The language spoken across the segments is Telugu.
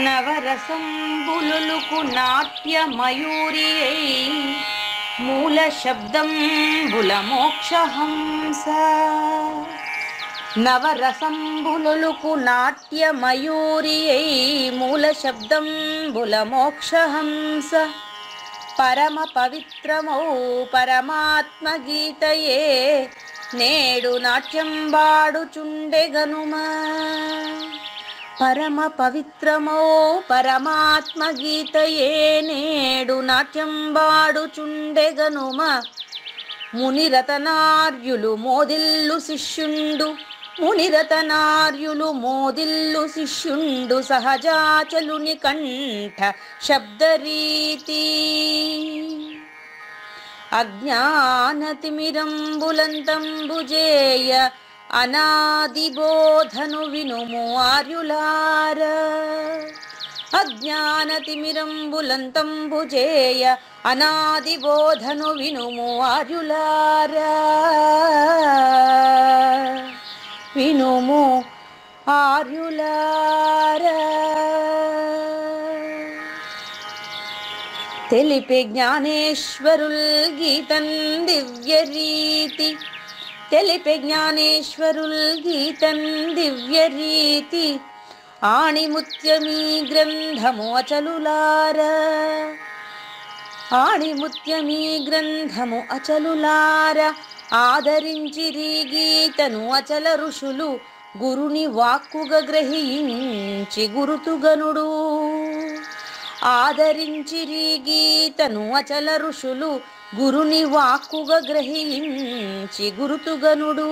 నవరసంబులుకు నాట్య మయూరియై మూల శబ్దంబుల మోక్షహంస. నవరసంబులుకు నాట్య మయూరియై మూల శబ్దంబుల మోక్షహంస. పరమ పవిత్రమౌ పరమాత్మ గీతయే నేడు నాట్యం వాడుచుండెగనుమా. పరమ పవిత్రమో పరమాత్మ గీతయే నేడు నాట్యం వాడుచుండెగనుమ. మునిరతనార్యులు మోదిల్లు శిష్యుండు, మునిరతనార్యులు మోదిల్లు శిష్యుండు సహజాచలుని కంఠ శబ్దరీతి. అజ్ఞానతిమిరంబులంతంబుజేయ అనాది బోధను వినుము ఆర్యులార. అజ్ఞానతిమిరంబులంతంబుజేయ అనాది బోధను వినుము ఆర్యులార. వినుము ఆర్యులార. తెలిపే జ్ఞానేశ్వరుల్ గీతం దివ్య రీతి. తెలిపే జ్ఞానేశ్వరుల్ గీతం దివ్య రీతి. ఆణిముత్యమీ గ్రంథము అచలులార. ఆణిముత్యమీ గ్రంథము అచలులార. ఆదరించిరి గీతను అచల ఋషులు గురుని వాక్కుగా గ్రహించి గురుతుగనుడు. ఆదరించిరి గీతను అచల ఋషులు గురుని వాక్కుగా గ్రహించి గురుతుగనుడు.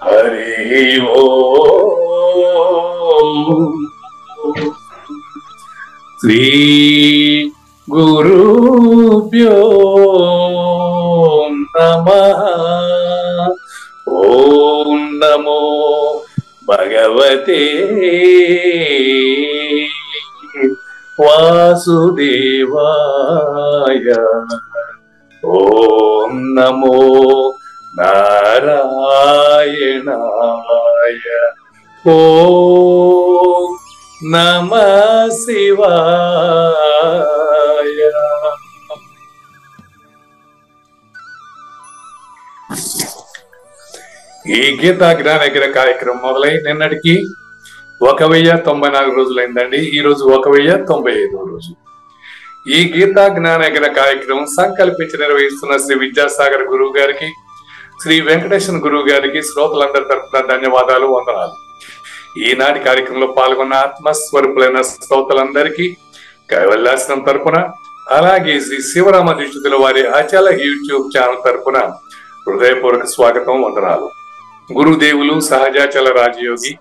హరి ఓం శ్రీ గురుభ్యో నమః. ఓం నమో భగవతే వాసుదేవాయ. ఓం నమో నారాయణాయ. ఓం నమః శివాయ. ఈ గీతా జ్ఞానగిర కార్యక్రమం మొదలై నిన్నటికి 1094 రోజులైందండి. ఈ రోజు 1095వ రోజు. ఈ గీతా జ్ఞానగిర కార్యక్రమం సంకల్పించి నిర్వహిస్తున్న శ్రీ విద్యాసాగర్ గురువు గారికి, శ్రీ వెంకటేశ్వర గురువు గారికి శ్రోతలందరి తరఫున ధన్యవాదాలు, వందనాలు. ఈనాటి కార్యక్రమంలో పాల్గొన్న ఆత్మస్వరూపులైన శ్రోతలందరికీ కైవల్యాశ్రమం తరపున, అలాగే శ్రీ శివరామ దీక్షితుల వారి అచల యూట్యూబ్ ఛానల్ తరపున హృదయపూర్వక స్వాగతం, వందనాలు. గురుదేవులు సహజాచల రాజయోగి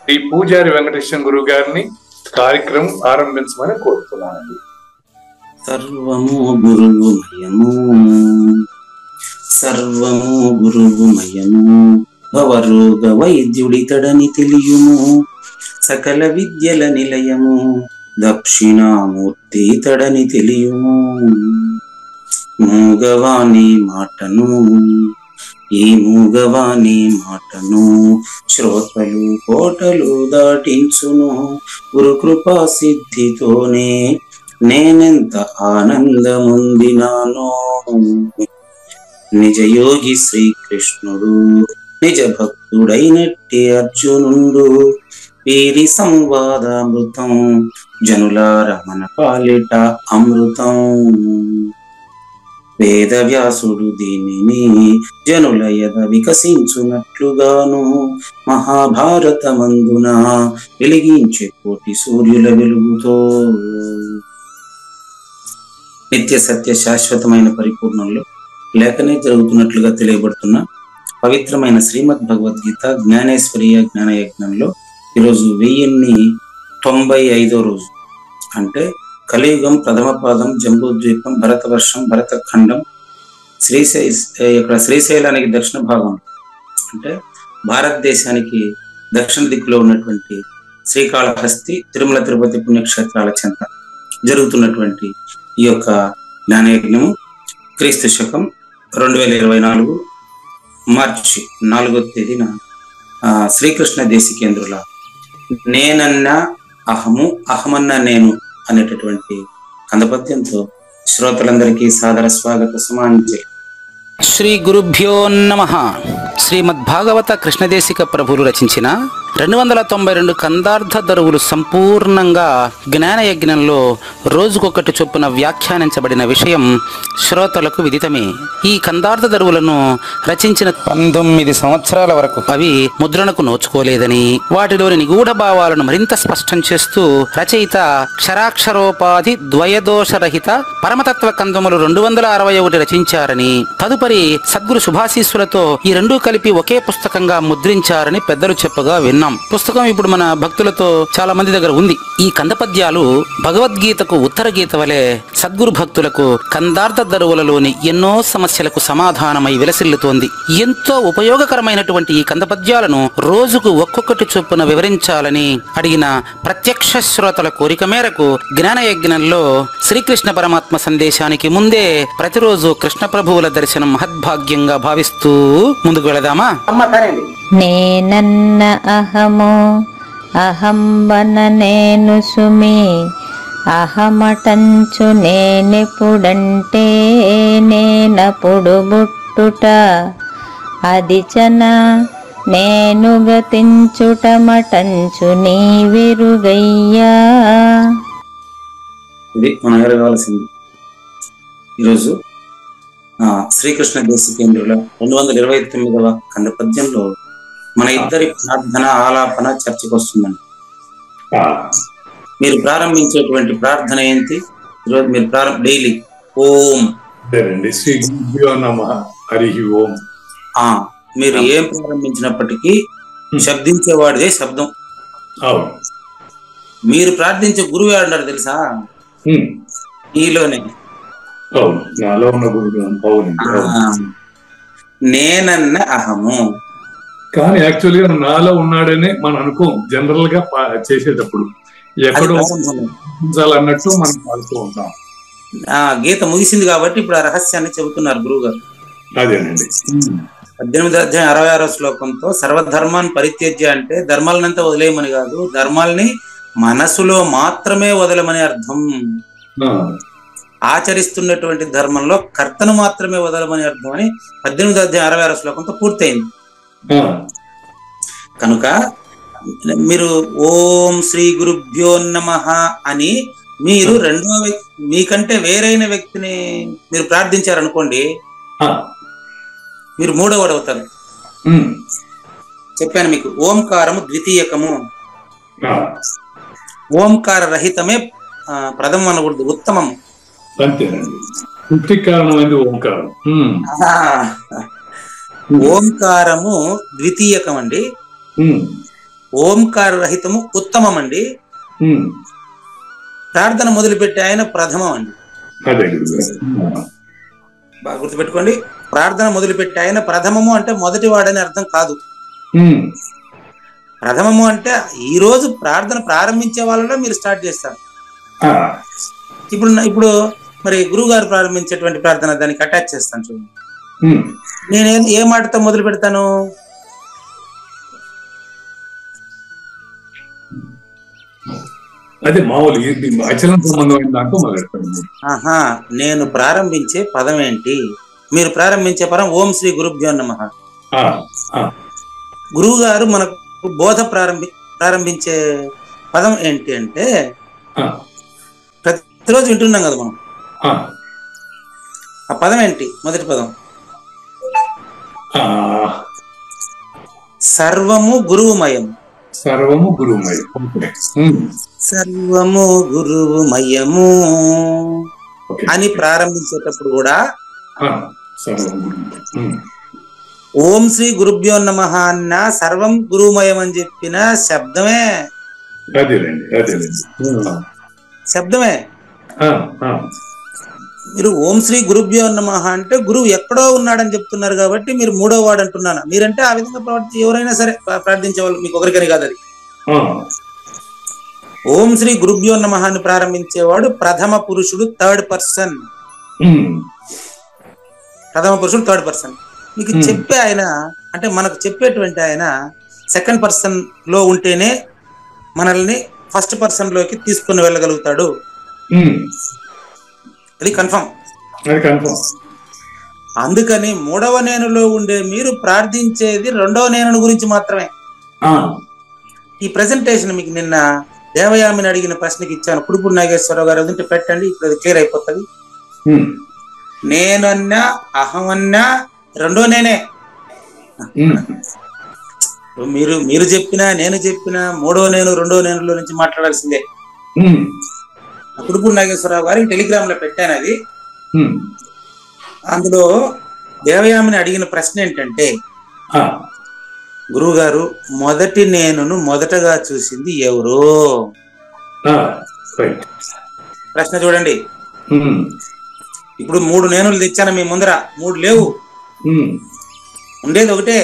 శ్రీ పూజారి వెంకటేశ్వర గురువు గారిని కార్యక్రమం ఆరంభించమని కోరుతున్నానండి. సర్వము గురువుమయము, సర్వము గురువుమయము. భవరోగ వైద్యుడితడని తెలియుము, సకల విద్యల నిలయము. దక్షిణామూర్తి తడని తెలియుము. మూగవాణి మాటను, ఈ మూగవాణి మాటను శ్రోతలు కోటలు దాటించును. గురు కృపా సిద్ధితోనే నేనెంత ఆనందముందినానో. నిజయోగి శ్రీకృష్ణుడు, నిజ భక్తుడైనట్టి అర్జునుడు. వీరి సంవాదామృతం జనులార మన పాలిట అమృతం. వేదవ్యాసుడు దీనిని జనుల యద వికసించునట్లుగాను మహాభారతమందున వెలిగించే కోటి సూర్యుల వెలుగుతో నిత్య సత్య శాశ్వతమైన పరిపూర్ణంలో లేఖనే జరుగుతున్నట్లుగా తెలియబడుతున్న పవిత్రమైన శ్రీమద్ భగవద్గీత జ్ఞానేశ్వరీయ జ్ఞానయజ్ఞంలో ఈరోజు 1095వ రోజు. అంటే కలియుగం ప్రథమ పాదం, జంబూద్వీపం, భరతవర్షం, భరతఖండం, ఇక్కడ శ్రీశైలానికి దక్షిణ భాగం, అంటే భారతదేశానికి దక్షిణ దిక్కులో ఉన్నటువంటి శ్రీకాళహస్తి, తిరుమల తిరుపతి పుణ్యక్షేత్రాల చెంత జరుగుతున్నటువంటి ఈ యొక్క జ్ఞానయజ్ఞము క్రీస్తు శకం 2024 మార్చి 4వ తేదీన శ్రీకృష్ణ దేశికేంద్రుల నేనన్న అహము అహమన్న నేను అనేటటువంటి కందపద్యంతో శ్రోతలందరికీ సాదర స్వాగత సుమాంజలి. శ్రీ గురుభ్యో నమః. శ్రీమద్భాగవత కృష్ణదేశిక ప్రభువులు రచించిన 292 కందార్థ దరువులు సంపూర్ణంగా జ్ఞానయజ్ఞంలో రోజుకొకటి చొప్పున వ్యాఖ్యానించబడిన విషయం శ్రోతలకు విదితమే. ఈ కందార్థ దరువులను రచించిన 19 సంవత్సరాల వరకు అవి ముద్రణకు నోచుకోలేదని, వాటిలోని నిగూఢ భావాలను మరింత స్పష్టం చేస్తూ రచయిత క్షరాక్షరోపాధి ద్వయదోషరహిత పరమతత్వ కందములు 261 రచించారని, తదుపరి సద్గురు శుభాశీస్సులతో ఈ రెండూ కలిపి ఒకే పుస్తకంగా ముద్రించారని పెద్దలు చెప్పగా విన్నాం. పుస్తకం ఇప్పుడు మన భక్తులతో చాలా మంది దగ్గర ఉంది. ఈ కందపద్యాలు భగవద్గీతకు ఉత్తర గీత వలె సద్గురు భక్తులకు కందార్థ దరువులలోని ఎన్నో సమస్యలకు సమాధానమై విలసిల్లుతోంది. ఎంతో ఉపయోగకరమైనటువంటి ఈ కందపద్యాలను రోజుకు ఒక్కొక్కటి చొప్పున వివరించాలని అడిగిన ప్రత్యక్ష శ్రోతల కోరిక మేరకు జ్ఞానయజ్ఞంలో శ్రీకృష్ణ పరమాత్మ సందేశానికి ముందే ప్రతిరోజు కృష్ణ ప్రభువుల దర్శనం మహద్భాగ్యంగా భావిస్తూ ముందుకు వెళదామా? నేనన్న అహము అహంబన నేను సుమి అహమటంచు నేనెప్పుడంటే నేనప్పుడు బుట్టుట అదిచన నేను గతించుట మటంచు నీ విరుగయ్యా. ఇది మనం ఎరగవలసింది. ఈరోజు శ్రీకృష్ణ దేశికేంద్రుల 229వ కందపద్యంలో మన ఇద్దరి ప్రార్థన ఆలాపన చర్చకు వస్తుందండి. మీరు ప్రారంభించేటువంటి ప్రార్థన ఏంటి? ఈరోజు మీరు డైలీ ఓం శ్రీ గురుభ్యో నమః హరి ఓం. మీరు ఏం ప్రారంభించినప్పటికీ శబ్దించేవాడిదే శబ్దం. మీరు ప్రార్థించే గురువు అన్నారు తెలుసా? నీలోనే నేనన్న అహము. కానీ యాక్చువల్గా నాలో ఉన్నాడనే మనం అనుకోం. జనరల్ గా చేసేటప్పుడు ఎక్కడో అన్నట్టు మనం పాడుతూ ఉంటాం. గీత ముగిసింది కాబట్టి ఇప్పుడు ఆ రహస్యాన్ని చెబుతున్నారు గురువు గారు. అదేనండి. 18వ అధ్యాయం 66వ శ్లోకంతో సర్వధర్మాన్ని పరిత్యజ్య అంటే ధర్మాలనంతా వదిలేయమని కాదు, ధర్మాల్ని మనసులో మాత్రమే వదలమని అర్థం. ఆచరిస్తున్నటువంటి ధర్మంలో కర్తను మాత్రమే వదలమని అర్థం అని 18వ అధ్యాయం 66వ శ్లోకంతో పూర్తయింది. కనుక మీరు ఓం శ్రీ గురుభ్యో నమః అని మీరు రెండో మీకంటే వేరైన వ్యక్తిని మీరు ప్రార్థించారనుకోండి, మీరు మూడవడు అవుతారు. చెప్పాను మీకు, ఓంకారము ద్వితీయకము, ఓంకార రహితమే ప్రథమం అనకూడదు, ఉత్తమము. ఓంకారం. ఓంకారము ద్వితీయకం అండి, ఓంకార రహితము ఉత్తమం అండి. ప్రార్థన మొదలుపెట్టే ఆయన ప్రథమం అండి. బాగా గుర్తుపెట్టుకోండి, ప్రార్థన మొదలుపెట్టే ఆయన ప్రథమము అంటే మొదటి వాడని అర్థం కాదు. ప్రథమము అంటే ఈ రోజు ప్రార్థన ప్రారంభించే వాళ్ళలో మీరు స్టార్ట్ చేస్తారు. ఇప్పుడు మరి గురువు గారు ప్రారంభించేటువంటి ప్రార్థన దానికి అటాచ్ చేస్తాను చూడండి. నేను ఏ మాటతో మొదలు పెడతాను? అదే మామూలు అచలం సంబంధమైన దాంతో మొదలెడతాను. నేను ప్రారంభించే పదం ఏంటి? మీరు ప్రారంభించే పదం ఓం శ్రీ గురుభ్యో నమః. గురువు గారు మనకు బోధ ప్రారంభించే పదం ఏంటి అంటే ప్రతిరోజు వింటున్నాం కదా మనం. ఆ పదం ఏంటి? మొదటి పదం సర్వము గురువుమయం. సర్వము గురువుమయం. సర్వము గురువుమయము అని ప్రారంభించేటప్పుడు కూడా ఓం శ్రీ గురుభ్యో నమః అన్న సర్వం గురువుమయం అని చెప్పిన శబ్దమే. శబ్దమే. మీరు ఓం శ్రీ గురుభ్యో నమః అంటే గురువు ఎక్కడో ఉన్నాడని చెప్తున్నారు కాబట్టి మీరు మూడో వాడు అంటున్నాను. మీరంటే ఆ విధంగా ఎవరైనా సరే ప్రార్థించే వాళ్ళు, మీకు ఒకరికని కాదు అది. ఓం శ్రీ గురుభ్యో నమః అని ప్రారంభించేవాడు ప్రథమ పురుషుడు, థర్డ్ పర్సన్. ప్రథమ పురుషుడు థర్డ్ పర్సన్. మీకు చెప్పే ఆయన అంటే మనకు చెప్పేటువంటి ఆయన సెకండ్ పర్సన్ లో ఉంటేనే మనల్ని ఫస్ట్ పర్సన్ లోకి తీసుకుని వెళ్ళగలుగుతాడు. అది కన్ఫర్మ్. అందుకని మూడవ నేనులో ఉండే మీరు ప్రార్థించేది రెండవ నేను గురించి మాత్రమే. ఈ ప్రెజెంటేషన్ మీకు నిన్న దేవయామిని అడిగిన ప్రశ్నకి ఇచ్చాను. కుడుపూడి నాగేశ్వరరావు గారు అదంటే పెట్టండి, ఇప్పుడు అది క్లియర్ అయిపోతుంది. నేనన్నా అహమన్నా రెండో నేనే. మీరు చెప్పినా నేను చెప్పినా మూడో నేను రెండో నేనులో నుంచి మాట్లాడాల్సిందే. కుడుపూడి నాగేశ్వరరావు గారికి టెలిగ్రామ్ లో పెట్టాను అది. అందులో దేవయామిని అడిగిన ప్రశ్న ఏంటంటే, గురువు గారు మొదటి నేనును మొదటగా చూసింది ఎవరు? ప్రశ్న చూడండి. ఇప్పుడు 3 నేనులు తెచ్చాను మీ ముందర, 3 లేవు, ఉండేది ఒకటే.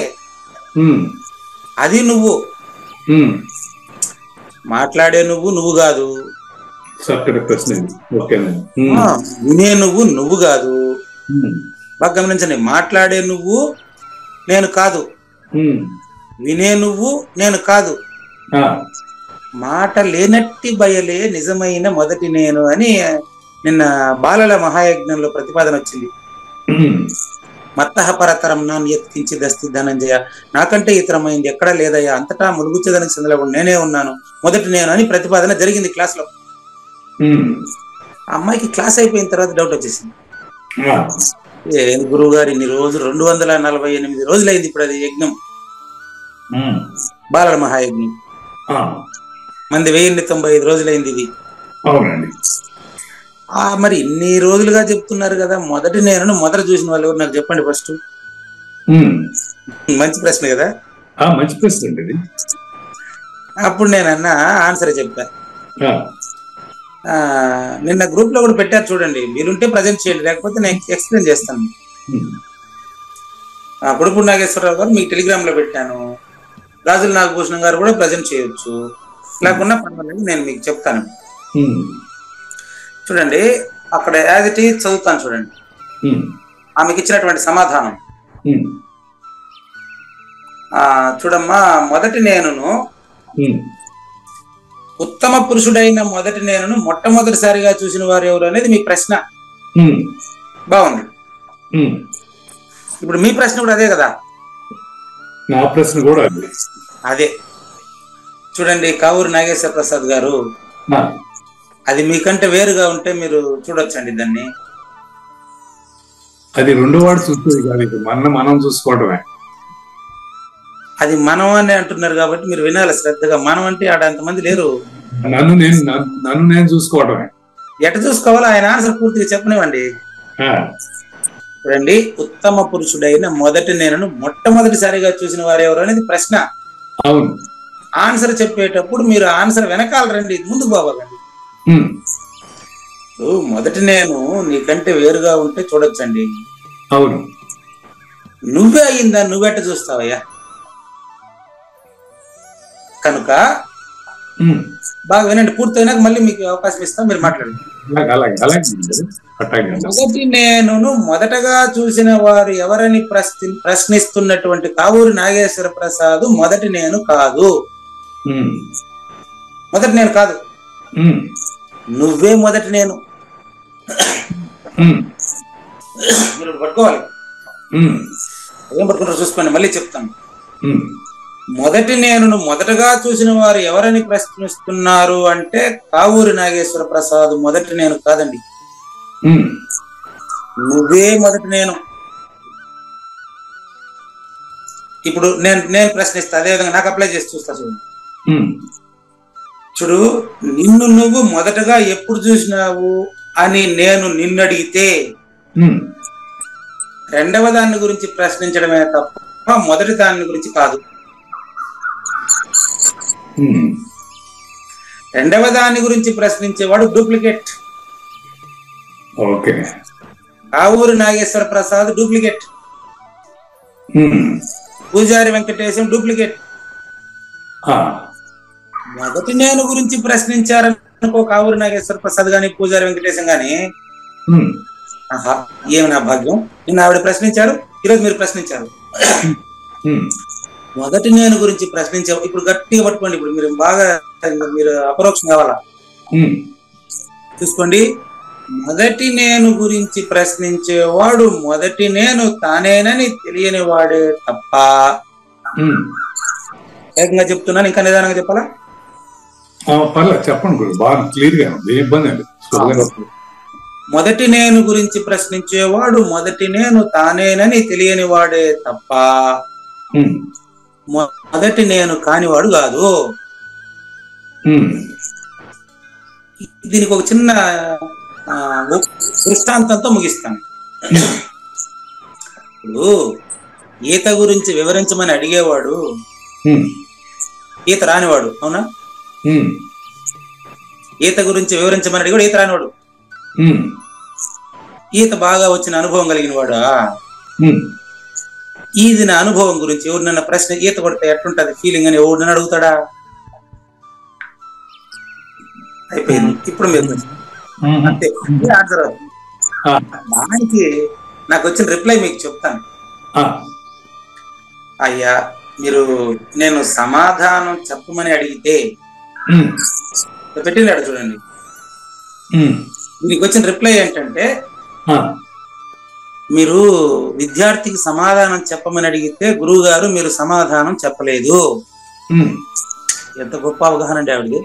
అది నువ్వు, మాట్లాడే నువ్వు కాదు. వినే నువ్వు కాదు. బాగా గమనించండి, మాట్లాడే నువ్వు నేను కాదు, వినే నువ్వు నేను కాదు. మాట లేనట్టి బయలే నిజమైన మొదటి నేను అని నిన్న బాలల మహాయజ్ఞంలో ప్రతిపాదన వచ్చింది. మత్తః పరతరం నాన్ ఎత్కించి దస్తి ధనంజయ, నాకంటే ఇతరమైంది ఎక్కడా లేదయ్యా, అంతటా ములుగుచ్చదనికి సందులో నేనే ఉన్నాను, మొదటి నేను అని ప్రతిపాదన జరిగింది క్లాస్ లో. ఆ అమ్మాయికి క్లాస్ అయిపోయిన తర్వాత డౌట్ వచ్చేసింది, గురువు గారు ఇన్ని రోజులు 248 రోజులు అయింది ఇప్పుడు అది యజ్ఞం, బాలల మహాయజ్ఞం మంది 1095 రోజులైంది ఇది. మరి ఇన్ని రోజులుగా చెప్తున్నారు కదా, మొదటి నేను మొదట చూసిన వాళ్ళు ఎవరు నాకు చెప్పండి ఫస్ట్. మంచి ప్రశ్న కదా, మంచి ప్రశ్న అండి. అప్పుడు నేను అన్న ఆన్సర్ చెప్పా. నిన్న గ్రూప్ లో కూడా పెట్టారు చూడండి, మీరుంటే ప్రజెంట్ చేయండి, లేకపోతే నేను ఎక్స్ప్లెయిన్ చేస్తాను. కుడుపూడి నాగేశ్వరరావు గారు మీకు టెలిగ్రామ్ లో పెట్టాను, రాజుల నాగభూషణం గారు కూడా ప్రజెంట్ చేయొచ్చు, లేకున్నా పర్వాలేదు, నేను మీకు చెప్తాను. చూడండి అక్కడ యాజ్ ఇట్ ఈజ్ చదువుతాను చూడండి. ఆమెకి ఇచ్చినటువంటి సమాధానం చూడమ్మా. మొదటి నేనును ఉత్తమ పురుషుడైన మొదటి నేనును మొట్టమొదటిసారిగా చూసిన వారు ఎవరు అనేది మీ ప్రశ్న. బాగుంది. ఇప్పుడు మీ ప్రశ్న కూడా అదే కదా, నా ప్రశ్న కూడా అదే. చూడండి కావూరి నాగేశ్వర ప్రసాద్ గారు, అది మీకంటే వేరుగా ఉంటే మీరు చూడొచ్చండి దాన్ని. అది రెండు వాడు చూస్తుంది కాదు, మనం చూసుకోవడమే. అది మనం అని అంటున్నారు కాబట్టి మీరు వినాలి శ్రద్ధగా. మనం అంటే ఆడ అంతమంది లేరు, నన్ను నేను చూసుకోవడమే. ఎట చూసుకోవాలో ఆయన ఆన్సర్ పూర్తిగా చెప్పనివ్వండి. చూడండి, ఉత్తమ పురుషుడైన మొదటి నేను మొట్టమొదటిసారిగా చూసిన వారు ఎవరు అనేది ప్రశ్న. అవును. ఆన్సర్ చెప్పేటప్పుడు మీరు ఆన్సర్ వెనకాల రండి, ముందుకు పోవాలండి. మొదటి నేను నీకంటే వేరుగా ఉంటే చూడొచ్చండి. అవును. నువ్వే అయిందా, నువ్వెట్ట చూస్తావయ్యా? కనుక బాగా వినండి, పూర్తయినాక మళ్ళీ మీకు అవకాశం ఇస్తాం, మీరు మాట్లాడండి. మొదటి నేను మొదటగా చూసిన వారు ఎవరని ప్రశ్నిస్తున్నటువంటి కావూరి నాగేశ్వర ప్రసాద్ మొదటి నేను కాదు. మొదటి నేను కాదు, నువ్వే మొదటి నేను. మీరు పట్టుకోవాలి, ఏం పట్టుకుంటారు చూసుకోండి, మళ్ళీ చెప్తాను. మొదటి నేను మొదటగా చూసిన వారు ఎవరని ప్రశ్నిస్తున్నారు అంటే కావూరి నాగేశ్వర ప్రసాద్ మొదటి నేను కాదండి, నువ్వే మొదటి నేను. ఇప్పుడు నేను ప్రశ్నిస్తా, అదేవిధంగా నాకు అప్లై చేసి చూస్తా చూడండి. చూడు, నిన్ను నువ్వు మొదటగా ఎప్పుడు చూసినావు అని నేను నిన్ను అడిగితే రెండవ దాని గురించి ప్రశ్నించడమే తప్ప మొదటి దాని గురించి కాదు. రెండవ దాని గురించి ప్రశ్నించేవాడు డూప్లికేట్. కావూరి నాగేశ్వర ప్రసాద్ డూప్లికేట్, పూజారి వెంకటేశం డూప్లికేట్. మొదటి నేను గురించి ప్రశ్నించారనుకో కావూరి నాగేశ్వర ప్రసాద్ గాని పూజారి వెంకటేశం గాని, ఏమి నా భాగ్యం, నిన్న ఆవిడ ప్రశ్నించారు, ఈరోజు మీరు ప్రశ్నించారు. మొదటి నేను గురించి ప్రశ్నించే, ఇప్పుడు గట్టిగా పట్టుకోండి, ఇప్పుడు మీరు బాగా మీరు అపరోక్షం కావాలా చూసుకోండి. మొదటి నేను గురించి ప్రశ్నించేవాడు మొదటి నేను తానేనని తెలియని వాడే తప్ప. ఏకంగా చెప్తున్నాను, ఇంకా నిదానంగా చెప్పాలా? పర్లేదు చెప్పండి గురు, బాగా క్లియర్ గా ఉంది, ఇబ్బంది అండి. మొదటి నేను గురించి ప్రశ్నించేవాడు మొదటి నేను తానేనని తెలియని వాడే తప్ప మొదటి నేను కానివాడు కాదు. దీనికి ఒక చిన్న దృష్టాంతంతో ముగిస్తాను. ఇప్పుడు ఈత గురించి వివరించమని అడిగేవాడు ఈత రానివాడు, అవునా? ఈత గురించి వివరించమని అడిగాడు ఈత రానివాడు. ఈత బాగా వచ్చిన అనుభవం కలిగిన వాడా? ఇది నా అనుభవం గురించి ఎవరినన్నా ప్రశ్న ఈత కొడితే ఎట్లుంటది ఫీలింగ్ అని ఎవరినన్నా అడుగుతాడా? అయిపోయింది. ఇప్పుడు మీరు అంతే ఆన్సర్. దానికి నాకు వచ్చిన రిప్లై మీకు చెప్తాను. అయ్యా, మీరు నేను సమాధానం చెప్పమని అడిగితే పెట్టినాడు చూడండి. దీనికి వచ్చిన రిప్లై ఏంటంటే, మీరు విద్యార్థికి సమాధానం చెప్పమని అడిగితే గురువు గారు మీరు సమాధానం చెప్పలేదు. ఎంత గొప్ప అవగాహన అండి ఆవిడది.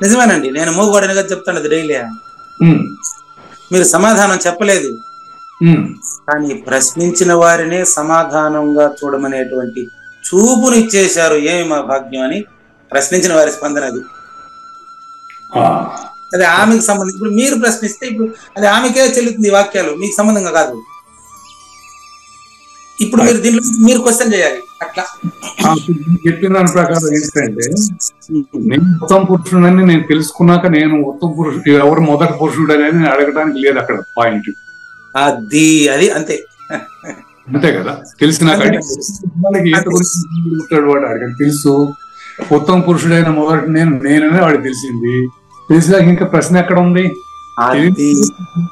నిజమేనండి, నేను మూగవాడిని కదా చెప్తాను అది డైలీ. మీరు సమాధానం చెప్పలేదు, కానీ ప్రశ్నించిన వారినే సమాధానంగా చూడమనేటువంటి చూపునిచ్చేశారు. ఏమి మా భాగ్యం అని ప్రశ్నించిన వారి స్పందన అది. అది ఆమెకు సంబంధించి. ఇప్పుడు మీరు ప్రశ్నిస్తే ఇప్పుడు అది ఆమెకే చెల్లుతుంది, వాక్యాలు మీకు సంబంధంగా కాదు. ఇప్పుడు మీరు దీంట్లో మీరు క్వశ్చన్ చేయాలి. అట్లా చెప్పిన దాని ప్రకారం ఏంటంటే, నేను ఉత్తమ పురుషుడని నేను తెలుసుకున్నాక నేను ఉత్తమ పురుషుడు ఎవరు మొదటి పురుషుడు అనేది అడగడానికి లేదు అక్కడ పాయింట్. అది అది అంతే అంతే కదా. తెలిసినాక వాళ్ళకి ఈత గురించి వాడు అడగ తెలుసు. ఉత్తమ పురుషుడైన మొదటి నేననే వాడికి తెలిసింది. తెలిసినాక ఇంకా ప్రశ్న ఎక్కడ ఉంది?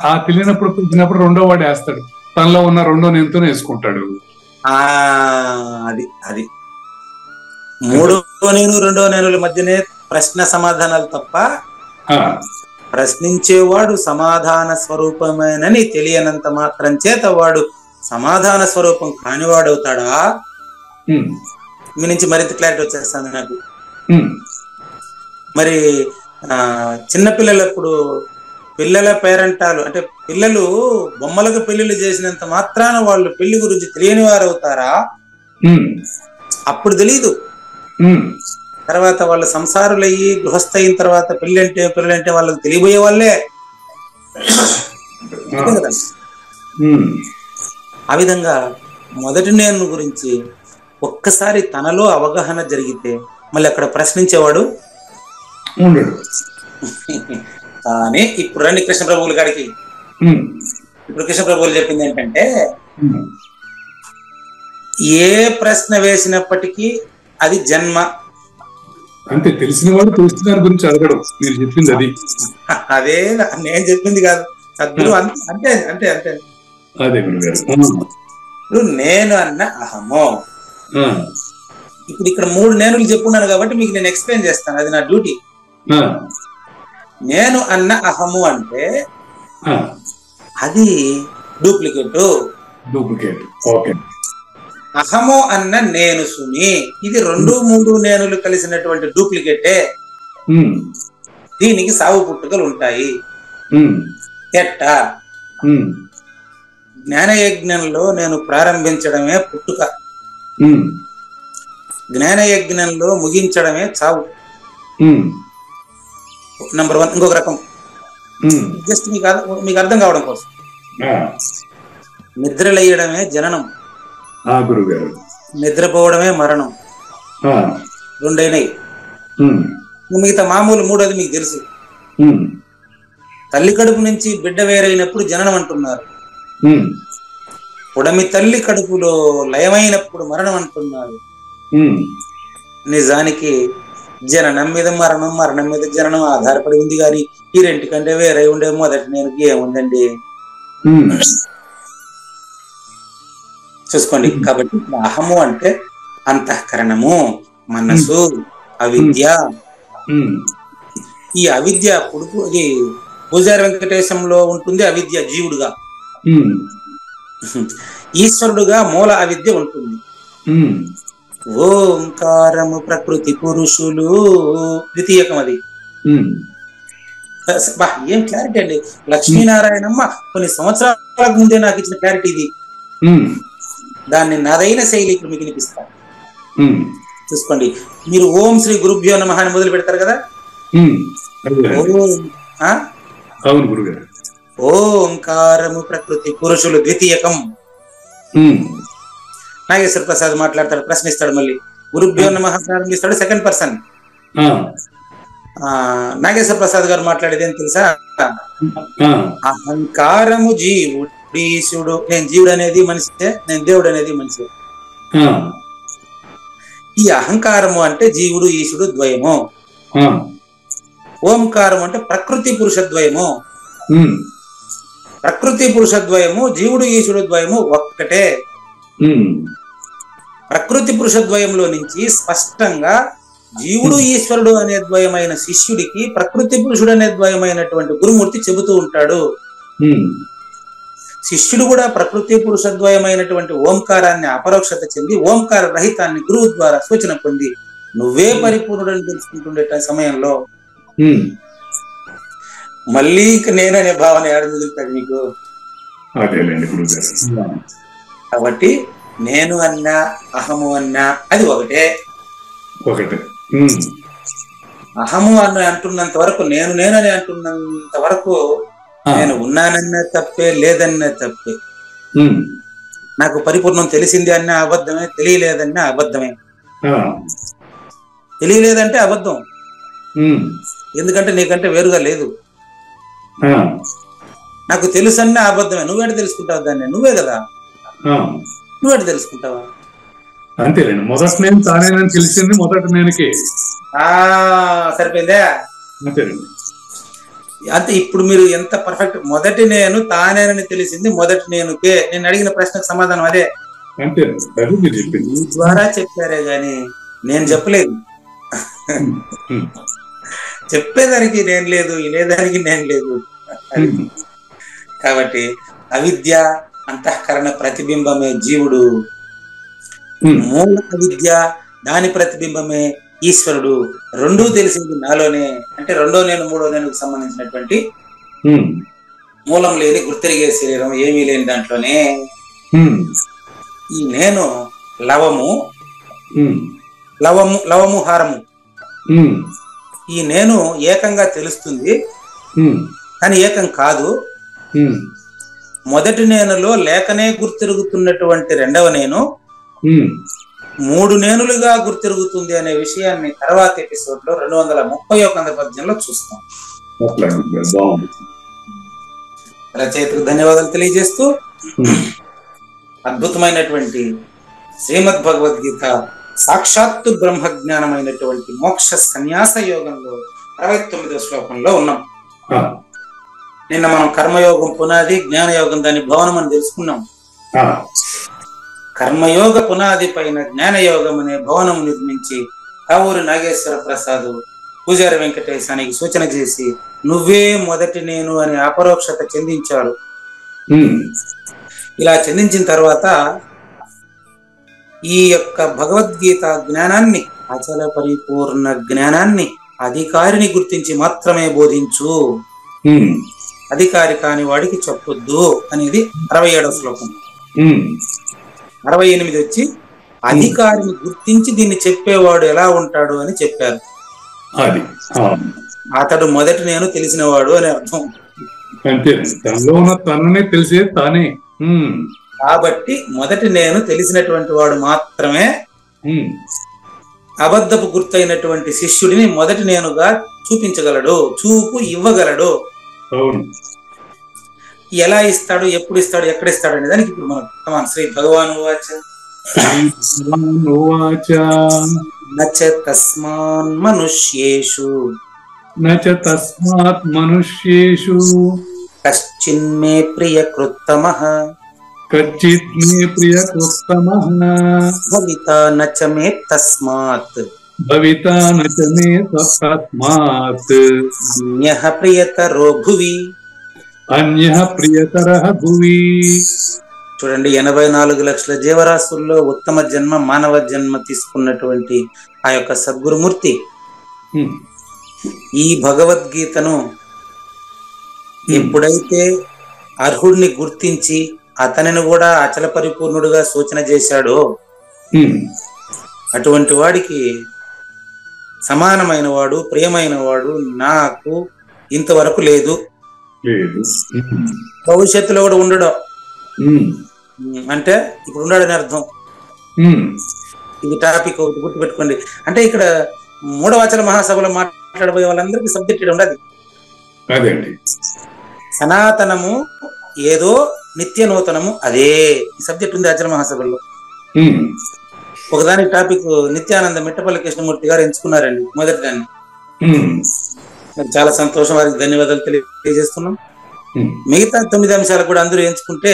ఆ తెలియనప్పుడు పిలిచినప్పుడు రెండో వాడు వేస్తాడు, తనలో ఉన్న రెండో నేనుతో వేసుకుంటాడు. అది అది మూడో నేను రెండో నేనుల మధ్యనే ప్రశ్న సమాధానాలు తప్ప ప్రశ్నించేవాడు సమాధాన స్వరూపమేనని తెలియనంత మాత్రం చేత వాడు సమాధాన స్వరూపం కానివాడవుతాడా? మీ నుంచి మరింత క్లారిటీ వచ్చేస్తుంది నాకు. మరి చిన్నపిల్లలప్పుడు పిల్లల పేరెంటాలు అంటే పిల్లలు బొమ్మలకు పెళ్లిళ్ళు చేసినంత మాత్రాన వాళ్ళు పెళ్లి గురించి తెలియని వారు అవుతారా? అప్పుడు తెలీదు. తర్వాత వాళ్ళు సంసారులయ్యి గృహస్థ అయిన తర్వాత పిల్లలంటే వాళ్ళకి తెలియబోయే వాళ్ళే. ఆ విధంగా మొదటి నేను గురించి ఒక్కసారి తనలో అవగాహన జరిగితే మళ్ళీ అక్కడ ప్రశ్నించేవాడు ఉండడు. కానీ ఇప్పుడు రండి కృష్ణప్రభువుల గారికి. ఇప్పుడు కృష్ణప్రభువులు చెప్పింది ఏంటంటే, ఏ ప్రశ్న వేసినప్పటికీ అది జన్మ. అంటే తెలిసిన వాడు తెలిసిన దాని గురించి అడగడం మీరు చెప్పింది అది. అదే నేను చెప్పింది కాదు, సద్గురు అంతే అంతే అంతే. అదే ఇప్పుడు నేను అన్న అహమో. ఇప్పుడు ఇక్కడ 3 నేనులు చెప్పున్నాను కాబట్టి మీకు నేను ఎక్స్ప్లెయిన్ చేస్తాను, అది నా డ్యూటీ. నేను అన్న అహము అంటే అది డూప్లికేట్. అహము అన్న నేను సుమి, ఇది 2-3 నేనులు కలిసినటువంటి డూప్లికేటే. దీనికి సావు పుట్టుకలు ఉంటాయి. ఎట్టా? జ్ఞానయజ్ఞంలో నేను ప్రారంభించడమే పుట్టుక, జ్ఞానయజ్ఞంలో ముగించడమే చావు. నంబర్ 1. ఇంకొక రకం జస్ట్ మీకు అర్థం కావడం కోసం, నిద్రలేయడమే జననం, నిద్రపోవడమే మరణం. 2 అయినాయి. మిగతా మామూలు 3వది మీకు తెలుసు. తల్లి కడుపు నుంచి బిడ్డ వేరైనప్పుడు జననం అంటున్నారు, ఉడమి తల్లి కడుపులో లయమైనప్పుడు మరణం అంటున్నారు. నిజానికి జననం మీద మరణం, మరణం మీద జననం ఆధారపడి ఉంది, కానీ ఈ 2 కంటే వేరే ఉండే మొదటి నేను ఏముందండి? చూసుకోండి. కాబట్టి అహము అంటే అంతఃకరణము, మనసు, అవిద్య. ఈ అవిద్య పుడుపు ఇది పూజారి వెంకటేశంలో ఉంటుంది అవిద్య జీవుడుగా, ఈశ్వరుడుగా మూల అవిద్య ఉంటుంది. ఓంకారము ప్రకృతి పురుషులు ద్వితీయకం. అది ఏం క్లారిటీ అండి! లక్ష్మీనారాయణమ్మ కొన్ని సంవత్సరాల ముందే నాకు ఇచ్చిన క్లారిటీ ఇది. దాన్ని నాదైన శైలి ఇప్పుడు మీకు వినిపిస్తాను. చూసుకోండి. మీరు ఓం శ్రీ గురుభ్యో నమః అని మొదలు పెడతారు కదా. ఓంకారము ప్రకృతి పురుషులు ద్వితీయకం. నాగేశ్వర ప్రసాద్ మాట్లాడతాడు, ప్రశ్నిస్తాడు, మళ్ళీ గురుభ్యో నమః ప్రారంభిస్తాడు, సెకండ్ పర్సన్. నాగేశ్వర ప్రసాద్ గారు మాట్లాడేది ఏం తెలుసా? అహంకారము జీవుడు ఈశుడు. నేను జీవుడు అనేది మనిషే, నేను దేవుడు అనేది మనిషే. ఈ అహంకారము అంటే జీవుడు ఈశుడు ద్వయము. ఓంకారం అంటే ప్రకృతి పురుష ద్వయము. ప్రకృతి పురుష ద్వయము, జీవుడు ఈశుడు ద్వయము ఒక్కటే. ప్రకృతి పురుష ద్వయంలో నుంచి స్పష్టంగా జీవుడు ఈశ్వరుడు అనే ద్వయమైన శిష్యుడికి ప్రకృతి పురుషుడు అనే ద్వయమైనటువంటి గురుమూర్తి చెబుతూ ఉంటాడు. శిష్యుడు కూడా ప్రకృతి పురుష ద్వయమైనటువంటి ఓంకారాన్ని అపరోక్షత చెంది ఓంకార రహితాన్ని గురువు ద్వారా సూచన పొంది నువ్వే పరిపూర్ణుడని తెలుసుకుంటుండే సమయంలో మళ్ళీ ఇంక నేననే భావన ఏడ మిగులుతాడు మీకు? కాబట్టి నేను అన్నా అహము అన్నా అది ఒకటే. అహము అని అంటున్నంత వరకు, నేను నేనని అంటున్నంత వరకు నేను ఉన్నానన్నా తప్పే, లేదన్నా తప్పే. నాకు పరిపూర్ణం తెలిసింది అన్నా అబద్ధమే, తెలియలేదన్నా అబద్ధమే. తెలియలేదంటే అబద్ధం, ఎందుకంటే నీకంటే వేరుగా లేదు. నాకు తెలుసన్నా అబద్ధమే. నువ్వేట తెలుసుకుంటావు దాన్ని? నువ్వే కదా, నువ్వేట తెలుసుకుంటావా? అంతేలేండి. మొదటి నేను తానేనని తెలిసింది మొదటి నేనుకే. సరిపోయిందా? అంతేనండి. అంతే. ఇప్పుడు మీరు ఎంత పర్ఫెక్ట్. మొదటి నేను తానేనని తెలిసింది మొదటి నేనుకే. నేను అడిగిన ప్రశ్నకు సమాధానం అదే. మీ ద్వారా చెప్పారే గాని నేను చెప్పలేదు. చెప్పేదానికి నేను లేదు, వినేదానికి నేను లేదు. కాబట్టి అవిద్య అంతఃకరణ ప్రతిబింబమే జీవుడు, మూల అవిద్య దాని ప్రతిబింబమే ఈశ్వరుడు. రెండూ తెలిసింది నాలోనే. అంటే రెండో నేను మూడో నేను సంబంధించినటువంటి మూలం లేని గుర్తిరిగే శరీరం ఏమీ లేని దాంట్లోనే ఈ నేను లవము లవము హారము. ఈ నేను ఏకంగా తెలుస్తుంది కానీ ఏకం కాదు. మొదటి నేనులో లేకనే గుర్తిరుగుతున్నటువంటి రెండవ నేను మూడు నేనులుగా గుర్తిరుగుతుంది అనే విషయాన్ని తర్వాత ఎపిసోడ్ లో 231 పద్యంలో చూస్తాం. రచయితకు ధన్యవాదాలు తెలియజేస్తూ అద్భుతమైనటువంటి శ్రీమద్ భగవద్గీత సాక్షాత్తు బ్రహ్మ జ్ఞానమైనటువంటి మోక్ష సన్యాస యోగంలో 69వ శ్లోకంలో ఉన్నాం. నిన్న మనం కర్మయోగం పునాది, జ్ఞానయోగం దాని భవనం అని తెలుసుకున్నాం. కర్మయోగ పునాది పైన జ్ఞానయోగం అనే భవనం నిర్మించి కావూరి నాగేశ్వర ప్రసాద్ పూజారి వెంకటేశానికి సూచన చేసి నువ్వే మొదటి నేను అనే అపరోక్షత చెందించాడు. ఇలా చెందించిన తర్వాత ఈ యొక్క భగవద్గీత జ్ఞానాన్ని, అచల పరిపూర్ణ జ్ఞానాన్ని అధికారిని గుర్తించి మాత్రమే బోధించు, అధికారి కాని వాడికి చెప్పొద్దు అనేది 67వ శ్లోకం. 68 వచ్చి అధికారిని గుర్తించి దీన్ని చెప్పేవాడు ఎలా ఉంటాడు అని చెప్పారు. అతడు మొదటి నేను తెలిసినవాడు అని అర్థం. కాబట్టి మొదటి నేను తెలిసినటువంటి వాడు మాత్రమే అబద్ధపు గుర్తైనటువంటి శిష్యుడిని మొదటి నేనుగా చూపించగలడు, చూపు ఇవ్వగలడు. ఎలా ఇస్తాడు, ఎప్పుడు ఇస్తాడు, ఎక్కడ ఇస్తాడు అనే దానికి ఇప్పుడు మనం శ్రీ భగవాన్ వాచ నచ తస్మాన్ మనుష్యేషు కశ్చిన్మే ప్రియకృత్తమః కచ్చిత్ మే ప్రియకోత్తమః భవితా నచ మే తస్మాత్ భవితా నచ మే తస్మాత్ అన్యః ప్రియతరో భువి. అన్యః ప్రియతరః భువి. చూడండి, 84 లక్షల జీవరాశుల్లో ఉత్తమ జన్మ మానవ జన్మ తీసుకున్నటువంటి ఆ యొక్క సద్గురుమూర్తి ఈ భగవద్గీతను ఎప్పుడైతే అర్హుడిని గుర్తించి అతనిని కూడా అచల పరిపూర్ణుడుగా సూచన చేశాడో అటువంటి వాడికి సమానమైన వాడు, ప్రియమైన వాడు నాకు ఇంతవరకు లేదు, భవిష్యత్తులో కూడా ఉండడం. అంటే ఇప్పుడు ఉన్నాడని అర్థం. ఇది టాపిక్ ఒకటి గుర్తుపెట్టుకోండి. అంటే ఇక్కడ మూఢవాచల మహాసభలో మాట్లాడబోయే వాళ్ళందరికీ సబ్జెక్ట్ ఉండదు. సనాతనము ఏదో, నిత్య నూతనము అదే ఈ సబ్జెక్ట్ ఉంది ఆచరణ మహాసభలో. ఒకదానికి టాపిక్ నిత్యానంద మిట్టపల్లి కృష్ణమూర్తి గారు ఎంచుకున్నారండి మొదటి దాన్ని. చాలా సంతోషం, వారికి ధన్యవాదాలు తెలియజేస్తున్నాం. మిగతా 9 అంశాలు కూడా అందరూ ఎంచుకుంటే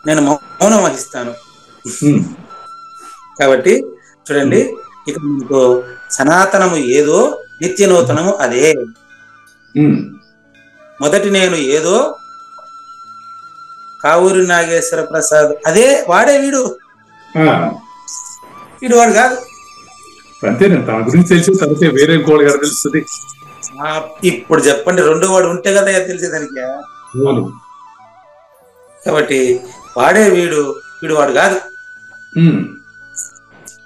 నేను మౌనం వహిస్తాను. కాబట్టి చూడండి, ఇక మీకు సనాతనము ఏదో, నిత్య నూతనము అదే. మొదటి నేను ఏదో, కావూరి నాగేశ్వర ప్రసాద్ అదే, వాడే వీడు వాడు కాదు. తన గురించి తెలిసి తనకే వేరే ఇంకోటి గారు తెలుస్తుంది. ఇప్పుడు చెప్పండి, రెండో వాడు ఉంటే కదా తెలిసేదానికి. కాబట్టి వాడే వీడు వాడు కాదు.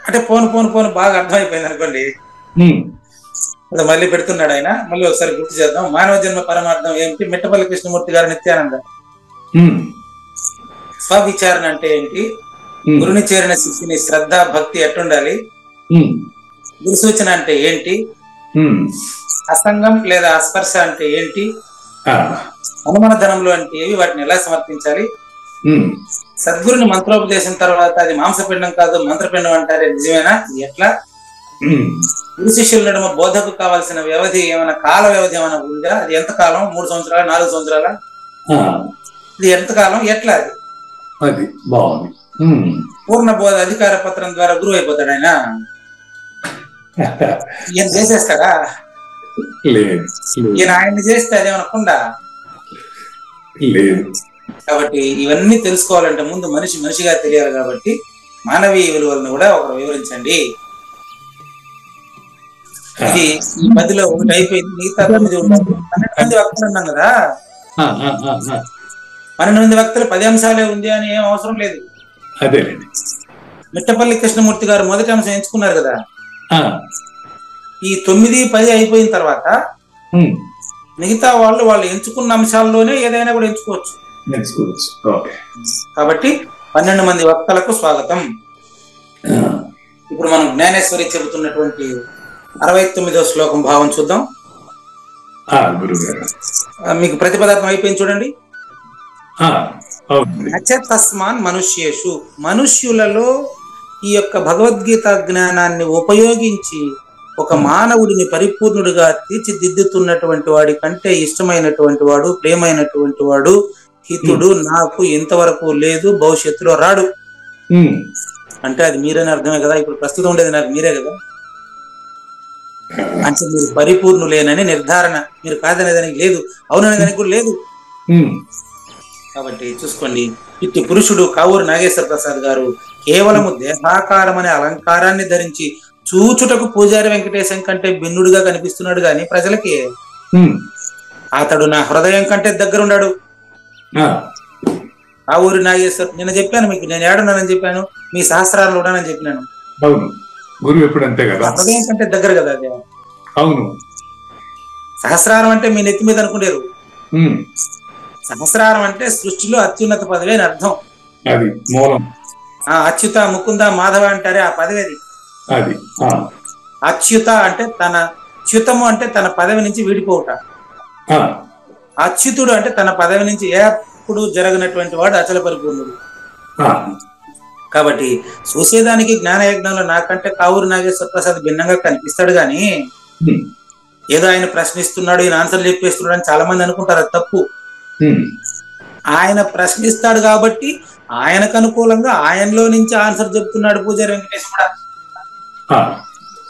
అంటే పోను బాగా అర్థమైపోయింది అనుకోండి. మళ్ళీ పెడుతున్నాడు ఆయన. మళ్ళీ ఒకసారి గుర్తు చేద్దాం. మానవ జన్మ పరమార్థం ఏమిటి? మిట్టపల్లి కృష్ణమూర్తి గారు నిత్యానంద. స్వవిచారణ అంటే ఏంటి? గురుని చేరిన శిష్యుని శ్రద్ధ భక్తి ఎట్టుండాలి? గురు సూచన అంటే ఏంటి? అసంగం లేదా అస్పర్శ అంటే ఏంటి? అనుమాన ధనంలో అంటే ఏవి, వాటిని ఎలా సమర్పించాలి? సద్గురుని మంత్రోపదేశం తర్వాత అది మాంసపిండం కాదు మంత్రపిండం అంటారే, నిజమేనా? ఎట్లా? గురు శిష్యుల నడుమ బోధకు కావాల్సిన వ్యవధి ఏమైనా కాల వ్యవధి ఏమైనా ఉందా? అది ఎంత కాలం? 3 సంవత్సరాల 4 సంవత్సరాల? ఇది ఎంత కాలం? ఎట్లా? అది బాగుంది. పూర్ణ బోధ అధికార పత్రం ద్వారా గురువు అయిపోతాడు ఆయన? ఈయన చేసేస్తాడా? ఈయన ఆయన్ని చేస్తే అదేమనకుండా లేదు. కాబట్టి ఇవన్నీ తెలుసుకోవాలంటే ముందు మనిషిగా తెలియాలి. కాబట్టి మానవీయ విలువలను కూడా ఒకరు వివరించండి. ఇది ఈ 10లో ఒకటి అయిపోయింది. మిగతా 9 ఉండాలి. 12 మంది వక్తలు ఉన్నాం కదా, 12 మంది వక్తలు 10 అంశాలే ఉంది అని ఏం అవసరం లేదు. మిట్టపల్లి కృష్ణమూర్తి గారు మొదటి అంశం ఎంచుకున్నారు కదా, ఈ 9, 10 అయిపోయిన తర్వాత మిగతా వాళ్ళు ఎంచుకున్న అంశాల్లోనే ఏదైనా కూడా ఎంచుకోవచ్చు. కాబట్టి 12 మంది వక్తలకు స్వాగతం. ఇప్పుడు మనం జ్ఞానేశ్వరి చెబుతున్నటువంటి 69వ శ్లోకం భావం చూద్దాం. మీకు ప్రతిపదార్థం అయిపోయింది చూడండి. తస్మాన్ మనుష్యేషు, మనుష్యులలో ఈ యొక్క భగవద్గీత జ్ఞానాన్ని ఉపయోగించి ఒక మానవుడిని పరిపూర్ణుడిగా తీర్చిదిద్దుతున్నటువంటి వాడి కంటే ఇష్టమైనటువంటి వాడు, ప్రేమైనటువంటి వాడు, హితుడు నాకు ఇంతవరకు లేదు, భవిష్యత్తులో రాడు. అంటే అది మీరని అర్థమే కదా. ఇప్పుడు ప్రస్తుతం ఉండేది నాకు మీరే కదా. అంటే మీరు పరిపూర్ణులేనని నిర్ధారణ. మీరు కాదనేదానికి లేదు, అవుననేదానికి కూడా లేదు. కాబట్టి చూసుకోండి, ఇట్టి పురుషుడు కావూరి నాగేశ్వర ప్రసాద్ గారు కేవలము దేహాకారం అనే అలంకారాన్ని ధరించి చూచుటకు పూజారి వెంకటేశం కంటే భిన్నుడుగా కనిపిస్తున్నాడు గాని ప్రజలకి అతడు నా హృదయం కంటే దగ్గరున్నాడు. కావూరి నాగేశ్వర, నేను చెప్పాను మీకు, నేను ఏడున్నానని చెప్పాను, మీ సహస్రాలు ఉన్నానని చెప్పినాను. గురువు ఎప్పుడు అంతే కదా, హృదయం కంటే దగ్గర కదా అది. అవును, సహస్రారం అంటే మీ నెత్తి మీద అనుకునేరు. సహస్రారం అంటే సృష్టిలో అత్యున్నత పదవి అని అర్థం. అది మూలం. అచ్యుత, ముకుంద, మాధవ అంటారే ఆ పదవి అది. అచ్యుత అంటే తన, చ్యుతము అంటే తన పదవి నుంచి విడిపోవుట. అచ్యుతుడు అంటే తన పదవి నుంచి ఎప్పుడు జరగనటువంటి వాడు అచల పరిపూర్ణుడు. కాబట్టి చూసేదానికి జ్ఞానయజ్ఞంలో నాకంటే కావూరి నాగేశ్వర ప్రసాద్ భిన్నంగా కనిపిస్తాడు గాని ఏదో ఆయన ప్రశ్నిస్తున్నాడు, ఈయన ఆన్సర్ చెప్పేస్తున్నాడు అని చాలా మంది అనుకుంటారు. అది తప్పు. ఆయన ప్రశ్నిస్తాడు కాబట్టి ఆయనకు అనుకూలంగా ఆయనలో నుంచి ఆన్సర్ చెప్తున్నాడు పూజారి వెంకటేష్ కూడా.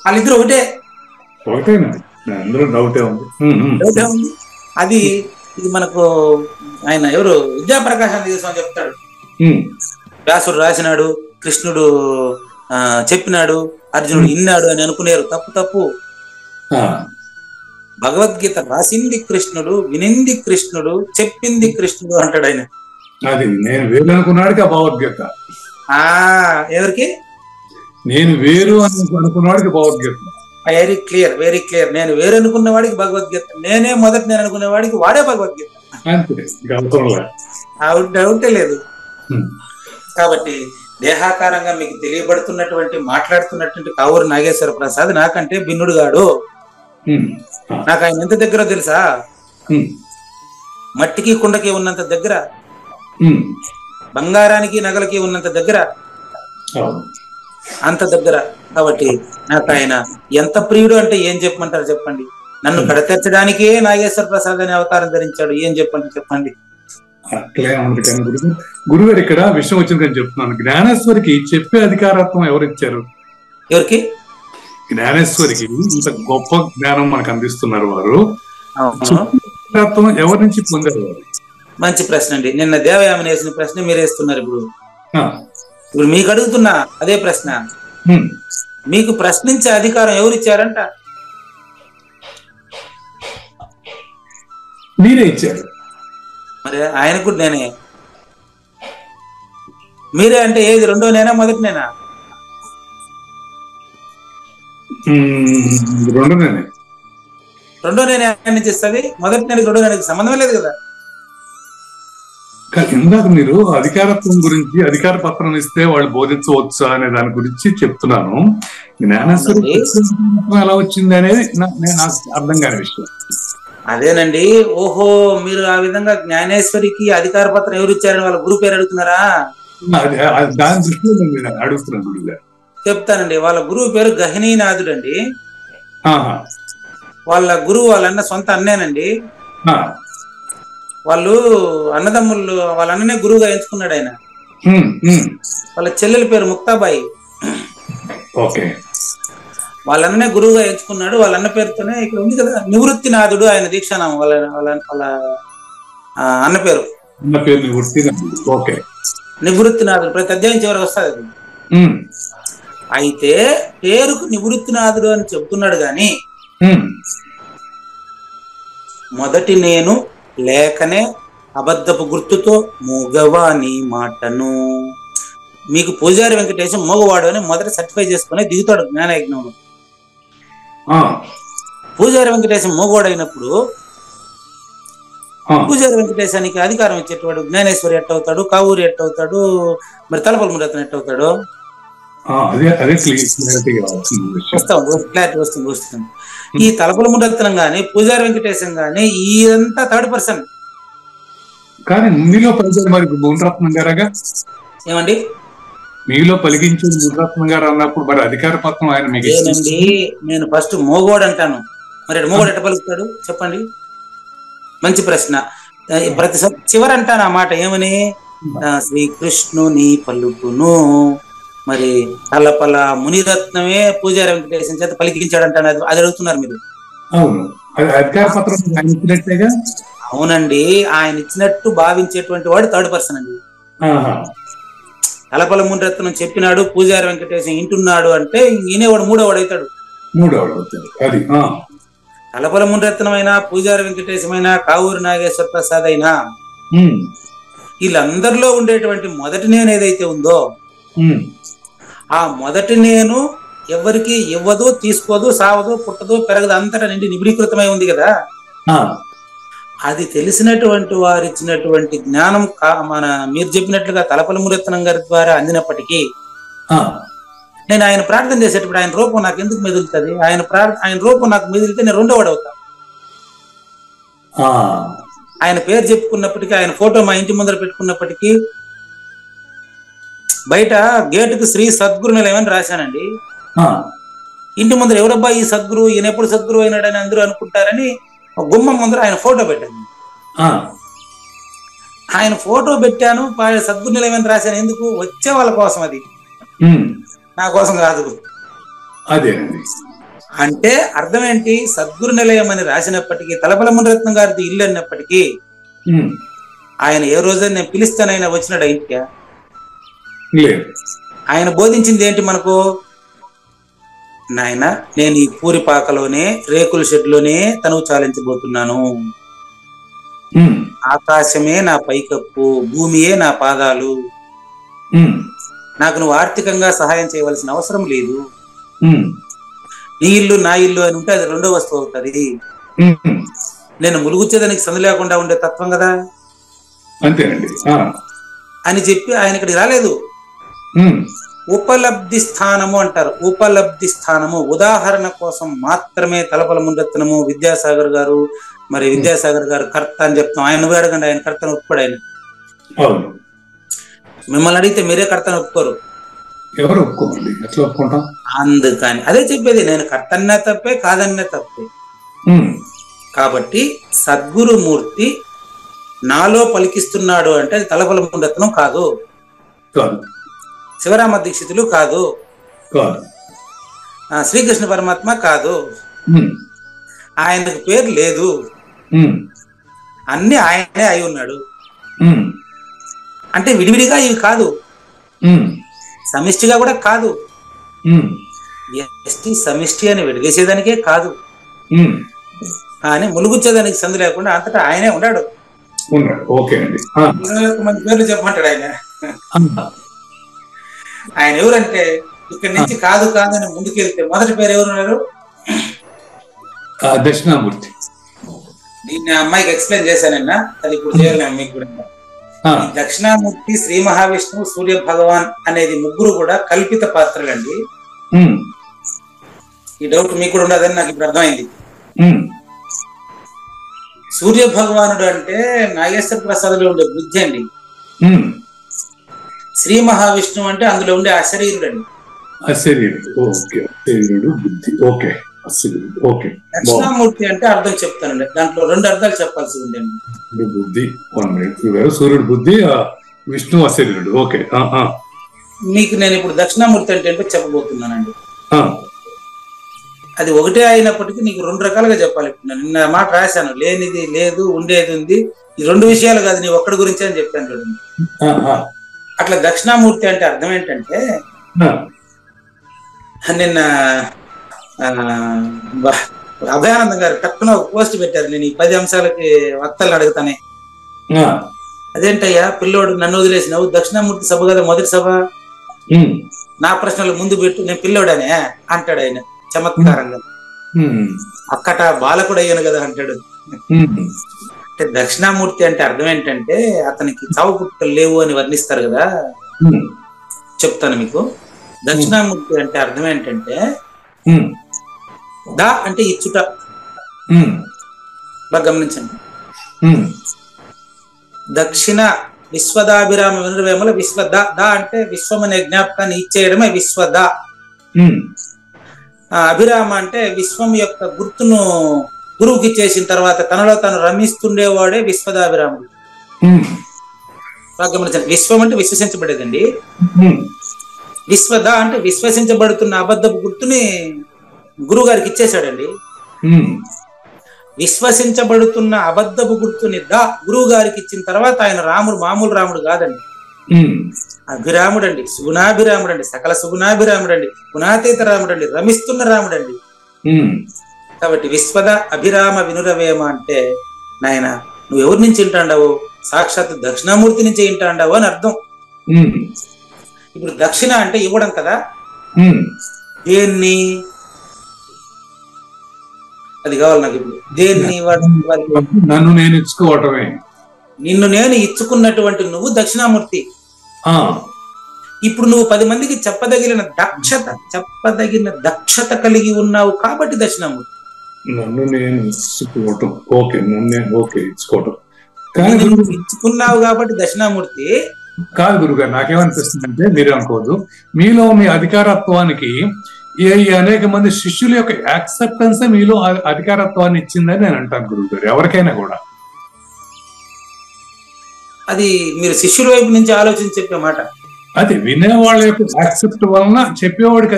వాళ్ళిద్దరు ఒకటే. డౌటే ఉంది. అది ఇది మనకు ఆయన ఎవరు విద్యాప్రకాశాన్ని తీసుకొని చెప్తాడు. వ్యాసుడు రాసినాడు, కృష్ణుడు చెప్పినాడు, అర్జునుడు విన్నాడు అని అనుకునేరు. తప్పు. భగవద్గీత రాసింది కృష్ణుడు, వినింది కృష్ణుడు, చెప్పింది కృష్ణుడు అంటాడు ఆయన. అది నేను వేరు అనుకున్నాడికి ఆ భగవద్గీత. ఎవరికి? నేను వేరు అనుకున్నవాడికి భగవద్గీత. Very clear. నేను వేరు అనుకున్న వాడికి భగవద్గీత, నేనే మొదటి నేను అనుకునే వాడికి వాడే భగవద్గీత. డౌటే లేదు. కాబట్టి దేహాకారంగా మీకు తెలియబడుతున్నటువంటి మాట్లాడుతున్నటువంటి కావూరు నాగేశ్వర ప్రసాద్ నాకంటే భిన్నుడు గాడు. నాకు ఆయన ఎంత దగ్గర తెలుసా? మట్టికి కుండకి ఉన్నంత దగ్గర, బంగారానికి నగలకి ఉన్నంత దగ్గర, అంత దగ్గర. కాబట్టి నాకు ఆయన ఎంత ప్రియుడు అంటే ఏం చెప్పమంటారు చెప్పండి? నన్ను కడతెచ్చడానికే నాగేశ్వర ప్రసాద్ అనే అవతారం ధరించాడు. ఏం చెప్పండి? అట్లే గురుగారు ఇక్కడ విషయం వచ్చింది అని చెప్తున్నాను. జ్ఞానేశ్వరికి చెప్పే అధికారత్వం ఎవరిచ్చారు? ఎవరికి? జ్ఞానేశ్వరికి ఇంత గొప్ప జ్ఞానం మనకు అందిస్తున్నారు వారు. ఎవరి నుంచి పొందారు వారు? మంచి ప్రశ్న అండి. నిన్న దేవయామని వేసిన ప్రశ్న మీరు వేస్తున్నారు. ఇప్పుడు మీకు అడుగుతున్నా అదే ప్రశ్న. మీకు ప్రశ్నించే అధికారం ఎవరిచ్చారంట? మీరే ఇచ్చారు. మరి ఆయనకు నేనే. మీరే అంటే ఏది? రెండో నేనా మొదటి నేనా? రెండో నేనే ఆయన నుంచి ఇస్తుంది. మొదటి నేనకి రెండో నేనకి సంబంధం లేదు కదా. ఇందాక మీరు అధికారత్వం గురించి, అధికార పత్రం ఇస్తే వాళ్ళు బోధించవచ్చా అనే దాని గురించి చెప్తున్నాను. జ్ఞానేశ్వరి ఎలా వచ్చింది అనేది నాకు అర్థం కాని విషయం. అదేనండి. ఓహో, మీరు ఆ విధంగా జ్ఞానేశ్వరికి అధికార పత్రం ఎవరు ఇచ్చారని వాళ్ళ గురువు పేరు అడుగుతున్నారా? దాని దృష్టిలో అడుగుతున్నాను. చెప్తానండి. వాళ్ళ గురువు పేరు గహినీనాథుడు అండి. వాళ్ళ గురువు వాళ్ళ అన్న సొంత అన్నేనండి. వాళ్ళు అన్నదమ్ముళ్ళు, వాళ్ళ అన్ననే గురువుగా ఎంచుకున్నాడు ఆయన. వాళ్ళ చెల్లెల పేరు ముక్తాబాయి. వాళ్ళ అన్ననే గురువుగా ఎంచుకున్నాడు. వాళ్ళ అన్న పేరుతోనే ఇక్కడ ఉంది కదా నివృత్తినాథుడు ఆయన దీక్షానామం. వాళ్ళ అన్న పేరు నివృత్తినాథుడు. ప్రతి అధ్యాయం చివరికి వస్తుంది. అయితే పేరుకు నివృత్తినాథుడు అని చెప్తున్నాడు గాని మొదటి నేను లేకనే అబద్ధపు గుర్తుతో మూగవాని మాటను. మీకు పూజారి వెంకటేశం మోగవాడు అని మొదట సర్టిఫై చేసుకుని దిగుతాడు జ్ఞానయజ్ఞంలో. పూజారి వెంకటేశం మోగవాడు అయినప్పుడు పూజారి వెంకటేశానికి అధికారం ఇచ్చేటవాడు జ్ఞానేశ్వరి ఎట్టవుతాడు, కావూరి ఎట్టవుతాడు, మరి తలపల మురతన ఎట్టవుతాడు? క్లారిటీ వస్తుంది. ఈ తలపల మురతనం గాని పూజారి వెంకటేశం గాని ఇదంతా థర్డ్ పర్సన్. కానీ మీలో మరి గుండ్రత్నం గారగా ఏమండి? మీలో పలికించే గుండ్రత్నం గారు అన్నప్పుడు మరి అధికార పత్రం ఆయన మీకు ఏనండి? నేను ఫస్ట్ మోగోడు అంటాను. మరి మోగోడు ఎట్ట పలుకుతాడు చెప్పండి? మంచి ప్రశ్న. ప్రతి చివరి అంటాను ఆ మాట ఏమని? శ్రీకృష్ణుని పలుకును. మరి తలపల మునిరత్నమే పూజారి వెంకటేశం చేత పలికించాడంటాను. అది అడుగుతున్నారు మీరు. అవునండి, ఆయన ఇచ్చినట్టు భావించేటువంటి వాడు థర్డ్ పర్సన్ అండి. తలపల మునిరత్నం చెప్పినాడు, పూజారి వెంకటేశం వింటున్నాడు అంటే ఈయనేవాడు మూడోవాడు అవుతాడు. తలపల మునిరత్నమైనా, పూజారి వెంకటేశమైనా, కావూరి నాగేశ్వర ప్రసాద్ అయినా వీళ్ళందరిలో ఉండేటువంటి మొదటి నేను ఏదైతే ఉందో ఆ మొదటి నేను ఎవరికి ఇవ్వదు, తీసుకోదు, సావదు, పుట్టదు, పెరగదు, అంతటా నిండి నిబిడీకృతమై ఉంది కదా. అది తెలిసినటువంటి వారు ఇచ్చినటువంటి జ్ఞానం మన మీరు చెప్పినట్లుగా తలపల మురత్నం గారి ద్వారా అందినప్పటికీ నేను ఆయన ప్రార్థన చేసేటప్పుడు ఆయన రూపం నాకు ఎందుకు మెదులుతుంది? ఆయన రూపం నాకు మెదిలితే నేను రెండో వాడు అవుతా. ఆయన పేరు చెప్పుకున్నప్పటికీ, ఆయన ఫోటో మా ఇంటి ముందర పెట్టుకున్నప్పటికీ బయట గేటుకు శ్రీ సద్గురు నిలయమని రాశానండి. ఇంటి ముందర ఎవరబ్బా ఈ సద్గురు, ఈయన ఎప్పుడు సద్గురు అయినాడని అందరూ అనుకుంటారని గుమ్మం ముందర ఆయన ఫోటో పెట్టాను. ఆయన ఫోటో పెట్టాను, సద్గురు నిలయం రాశాను. ఎందుకు? వచ్చే వాళ్ళ కోసం, అది నా కోసం కాదు. అదే అంటే అర్థం ఏంటి? సద్గురు నిలయం అని రాసినప్పటికీ, తలపల మునిరత్నం గారిది ఇల్లు అన్నప్పటికీ, ఆయన ఏ రోజైనా నేను పిలుస్తానైనా వచ్చినాడు ఇంటికి? ఆయన బోధించింది ఏంటి మనకు? నాయన, నేను ఈ పూరిపాకలోనే, రేకుల షెడ్లోనే తనువు చాలించబోతున్నాను. ఆకాశమే నా పైకప్పు, భూమియే నా పాదాలు. నాకు నువ్వు ఆర్థికంగా సహాయం చేయవలసిన అవసరం లేదు. నీ ఇల్లు నా ఇల్లు అని ఉంటే అది రెండో వస్తువు అవుతుంది. నేను ములుగుచ్చేదానికి సందు లేకుండా ఉండే తత్వం కదా, అంతేనండి అని చెప్పి ఆయన ఇక్కడికి రాలేదు. ఉపలబ్ధి స్థానము అంటారు. ఉపలబ్ధి స్థానము ఉదాహరణ కోసం మాత్రమే తలపల మునిరత్నము, విద్యాసాగర్ గారు, మరి విద్యాసాగర్ గారు కర్త అని చెప్తాం. ఆయన నువ్వే అడగండి, ఆయన కర్తను ఒప్పుకోడు. ఆయన మిమ్మల్ని అడిగితే మీరే కర్తను ఒప్పుకోరు. ఎవరు ఒప్పుకోండి, ఎట్లా ఒప్పుకుంటాం? అందుకని అదే చెప్పేది, నేను కర్తన్నా తప్పే, కాదన్నా తప్పే. కాబట్టి సద్గురుమూర్తి నాలో పలికిస్తున్నాడు అంటే అది తలపల మునిరత్నం కాదు, శివరామ దీక్షితులు కాదు, శ్రీకృష్ణ పరమాత్మ కాదు, ఆయనకు పేరు లేదు, అన్ని ఆయనే అయి ఉన్నాడు. అంటే విడివిడిగా ఇవి కాదు, సమిష్టిగా కూడా కాదు. సమిష్టి అని విడివేసేదానికే కాదు, కానీ ములుగుచ్చేదానికి సందు లేకుండా అంతటా ఆయనే ఉన్నాడు. మంది పేర్లు చెప్పమంటాడు ఆయన. ఆయన ఎవరంటే, ఇక్కడి నుంచి కాదు కాదు అని ముందుకెళ్తే మొదటి పేరు ఎవరున్నారు? దక్షిణామూర్తి. దీన్ని అమ్మాయికి ఎక్స్ప్లెయిన్ చేశానన్నా, అది ఇప్పుడు చేయాలి మీకు కూడా. దక్షిణామూర్తి, శ్రీ మహావిష్ణువు, సూర్య భగవాన్ అనేది ముగ్గురు కూడా కల్పిత పాత్రలండి. ఈ డౌట్ మీకు కూడా ఉండదని నాకు ఇప్పుడు అర్థమైంది. సూర్య భగవానుడు అంటే నాగేశ్వర ప్రసాద్లో ఉండే బుద్ధి అండి. శ్రీ మహావిష్ణువు అంటే అందులో ఉండే అశరీరుడు అండి. దక్షిణామూర్తి అంటే అర్థం చెప్తానండి, దాంట్లో రెండు అర్థాలు చెప్పాల్సి ఉందండి. బుద్ధి, సూర్యుడు బుద్ధి, విష్ణు అశరీరుడు. ఓకే, మీకు నేను ఇప్పుడు దక్షిణామూర్తి అంటే ఏంటో చెప్పబోతున్నానండి. అది ఒకటే అయినప్పటికీ నీకు రెండు రకాలుగా చెప్పాలి. నిన్న మాట రాశాను, లేనిది లేదు, ఉండేది ఉంది. ఈ రెండు విషయాలు కాదు, నీ ఒక్కడి గురించి అని చెప్పాను చూడండి. అట్లా దక్షిణామూర్తి అంటే అర్థం ఏంటంటే, నిన్న అభయానందం గారు టక్కున ఒక పోస్ట్ పెట్టారు, నేను ఈ 10 అంశాలకి వక్తలను అడుగుతానే. అదేంటయ్యా పిల్లోడు నన్ను వదిలేసినావు, దక్షిణామూర్తి సభ కదా మొదటి సభ, నా ప్రశ్నలు ముందు పెట్టు, నేను పిల్లోడనే అంటాడు ఆయన చమత్కారంగా. అక్కట బాలకుడు అయ్యాను కదా అంటాడు. అంటే దక్షిణామూర్తి అంటే అర్థం ఏంటంటే, అతనికి చావు పుట్టుకలు లేవు అని వర్ణిస్తారు కదా, చెప్తాను మీకు. దక్షిణామూర్తి అంటే అర్థం ఏంటంటే, దా అంటే ఇచ్చుట. బాగా గమనించండి. దక్షిణ విశ్వదాభిరామ వినురవేమల విశ్వద, దా అంటే విశ్వం అనే జ్ఞాపకాన్ని ఇచ్చేయడమే విశ్వద. అభిరామ అంటే విశ్వం యొక్క గుర్తును గురువుకి ఇచ్చేసిన తర్వాత తనలో తాను రమిస్తుండేవాడే విశ్వదాభిరాముడు. బాగా గమనించండి. విశ్వం అంటే విశ్వసించబడేదండి, విశ్వద అంటే విశ్వసించబడుతున్న అబద్ధపు గుర్తుని గురువు గారికి ఇచ్చేశాడండి. విశ్వసించబడుతున్న అబద్ధపు గుర్తుని గురువు గారికి ఇచ్చిన తర్వాత ఆయన రాముడు మామూలు రాముడు కాదండి, అభిరాముడు అండి, సుగుణాభిరాముడు అండి, సకల సుగుణాభిరాముడు అండి, గుణాతీత రాముడు అండి, రమిస్తున్న రాముడు అండి. కాబట్టి విశ్వద అభిరామ వినురవేమ అంటే, నాయన నువ్వు ఎవరి నుంచి వింటాండావు? సాక్షాత్ దక్షిణామూర్తి నుంచి వింటాండావు అని అర్థం. ఇప్పుడు దక్షిణ అంటే ఇవ్వడం కదా, దేన్ని? అది కావాలి నాకు ఇప్పుడు. దేన్ని? నన్ను నేను ఇచ్చుకోవటమే. నిన్ను నేను ఇచ్చుకున్నటువంటి నువ్వు దక్షిణామూర్తి. ఇప్పుడు నువ్వు 10 మందికి చెప్పదగిన దక్షత కలిగి ఉన్నావు కాబట్టి దక్షిణామూర్తి. నన్ను నేను ఇచ్చుకోవటం, ఓకే, ఇచ్చుకోవటం ఇచ్చుకున్నావు కాబట్టి దక్షిణామూర్తి కాదు. గురుగారు నాకేమనిపిస్తుంది అంటే, మీరు అనుకోదు, మీలో మీ అధికారత్వానికి ఈ అనేక మంది శిష్యుల యొక్క యాక్సెప్టెన్స్ మీలో అధికారత్వాన్ని ఇచ్చిందని నేను అంటాను గురుగారు, ఎవరికైనా కూడా. అది మీరు శిష్యుల వైపు నుంచి ఆలోచించి చెప్పే మాట. అది వినేవాళ్ళ యొక్క యాక్సెప్ట్ వలన చెప్పేవాడికి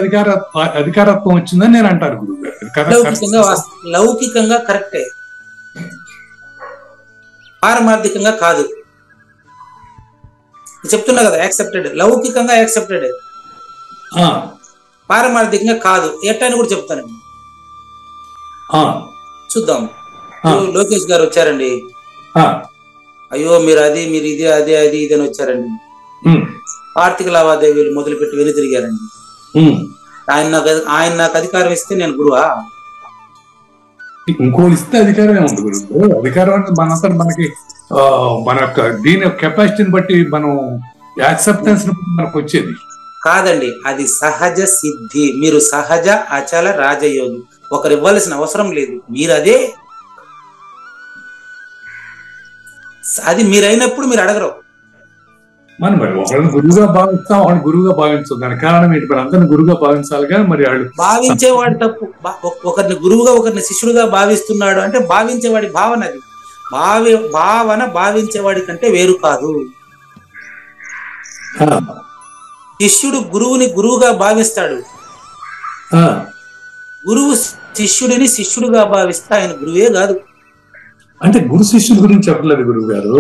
అధికారత్వం వచ్చిందని నేను అంటారు గురువు గారు. లౌకికంగా కరెక్టే, పారమార్థికంగా కాదు. చెప్తున్నా కదా, యాక్సెప్టెడ్, లౌకికంగా యాక్సెప్టెడ్, పారమార్థికంగా కాదు. ఎట్టని కూడా చెప్తానండి, చూద్దాం. లోకేష్ గారు వచ్చారండి, అయ్యో మీరు అది మీరు ఇది అది అది ఇది అని వచ్చారండి. ఆర్థిక లావాదేవీలు మొదలుపెట్టి వెళ్ళి తిరిగారండి. ఆయన నాకు అధికారం ఇస్తే నేను గురువా? ఇంకో ఇస్తే అధికారమే ఉంది గురువు. అధికారం అంటే మనంతా మనకి మన యొక్క దీని కెపాసిటీని బట్టి మనం యాక్సెప్టెన్స్ మనకు వచ్చేది కాదండి. అది సహజ సిద్ధి. మీరు సహజ అచల రాజయోగి, ఒకరు ఇవ్వాల్సిన అవసరం లేదు. మీరు అదే, అది మీరైనప్పుడు మీరు అడగరు. మనం మరి ఒకరిని గురువుగా భావిస్తాం, ఒకరిని గురువుగా భావించదు. దాని కారణం ఏంటి? మరి అందరిని గురువుగా భావించాలి కానీ మరి వాళ్ళు భావించేవాడు తప్పు. ఒకరిని గురువుగా ఒకరిని శిష్యుడుగా భావిస్తున్నాడు అంటే భావించేవాడి భావన అది. భావన భావించేవాడి కంటే వేరు కాదు. శిష్యుడు గురువుని గురువుగా భావిస్తాడు, గురువు శిష్యుడిని శిష్యుడుగా భావిస్తే ఆయన గురువే కాదు. అంటే గురు శిష్యుల గురించి చెప్పలేదు గురువు గారు.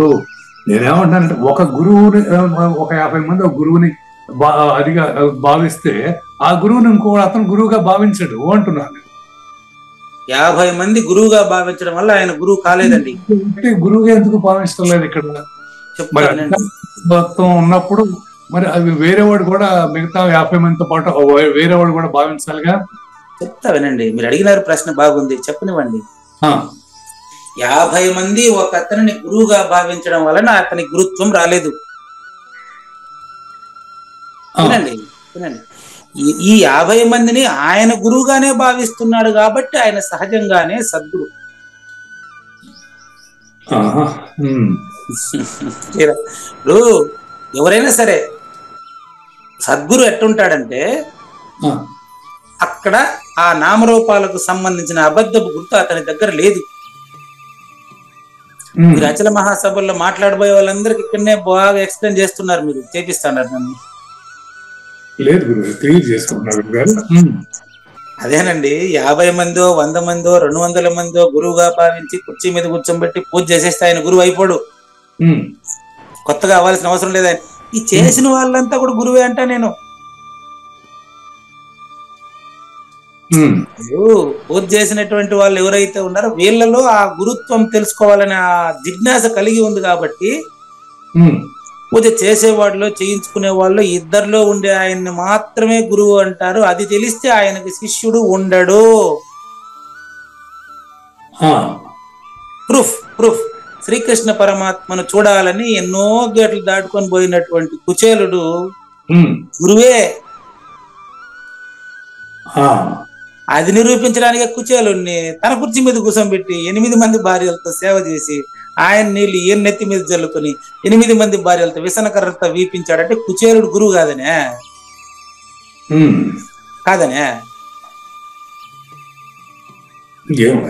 నేనేమంటానంటే ఒక గురువుని, ఒక 50 మంది ఒక గురువుని అదిగా భావిస్తే ఆ గురువుని ఇంకో అతను గురువుగా భావించడు అంటున్నాను. 50 మంది గురువుగా భావించడం వల్ల ఆయన గురువు కాలేదండి. గురువుగా ఎందుకు భావించడం లేదు ఇక్కడ? మొత్తం ఉన్నప్పుడు మరి అవి వేరేవాడు కూడా మిగతా 50 మందితో పాటు వేరేవాడు కూడా భావించాలిగా. చెప్తా వినండి, మీరు అడిగినారు ప్రశ్న బాగుంది, చెప్పనివ్వండి. 50 మంది ఒక అతనిని గురువుగా భావించడం వలన అతని గురుత్వం రాలేదు. వినండి వినండి, ఈ 50 మందిని ఆయన గురువుగానే భావిస్తున్నాడు కాబట్టి ఆయన సహజంగానే సద్గురు. ఇప్పుడు ఎవరైనా సరే సద్గురు ఎట్టుంటాడంటే అక్కడ ఆ నామరూపాలకు సంబంధించిన అబద్ధపు గుర్తు అతని దగ్గర లేదు. మీరు అచల మహాసభల్లో మాట్లాడబోయే వాళ్ళందరికి ఇక్కడనే బాగా ఎక్స్ప్లెయిన్ చేస్తున్నారు, మీరు చేపిస్తున్నారు నన్ను. అదేనండి, 50 మందో 100 మందో 200 మందో గురువుగా భావించి కుర్చీ మీద కూర్చోబెట్టి పూజ చేసేస్తే ఆయన గురువు అయిపోడు. కొత్తగా అవ్వాల్సిన అవసరం లేదు. ఆయన ఈ చేసిన వాళ్ళంతా కూడా గురువే అంట. నేను పూజ చేసినటువంటి వాళ్ళు ఎవరైతే ఉన్నారో వీళ్ళలో ఆ గురుత్వం తెలుసుకోవాలనే ఆ జిజ్ఞాస కలిగి ఉంది కాబట్టి పూజ చేసేవాడిలో చేయించుకునే వాళ్ళు ఇద్దరిలో ఉండే ఆయన్ని మాత్రమే గురువు అంటారు. అది తెలిస్తే ఆయనకి శిష్యుడు ఉండడు. ప్రూఫ్ శ్రీకృష్ణ పరమాత్మను చూడాలని ఎన్నో గేట్లు దాటుకొని పోయినటువంటి కుచేలుడు గురువే. అది నిరూపించడానికి కుచేలుణ్ణి తన కుర్చీ మీద కూర్చోబెట్టి 8 మంది భార్యలతో సేవ చేసి ఆయన నీళ్ళు ఈయన నెత్తి మీద జల్లుకొని 8 మంది భార్యలతో విసనకర్రతో వీపించాడంటే కుచేలుడు గురువు కాదనే?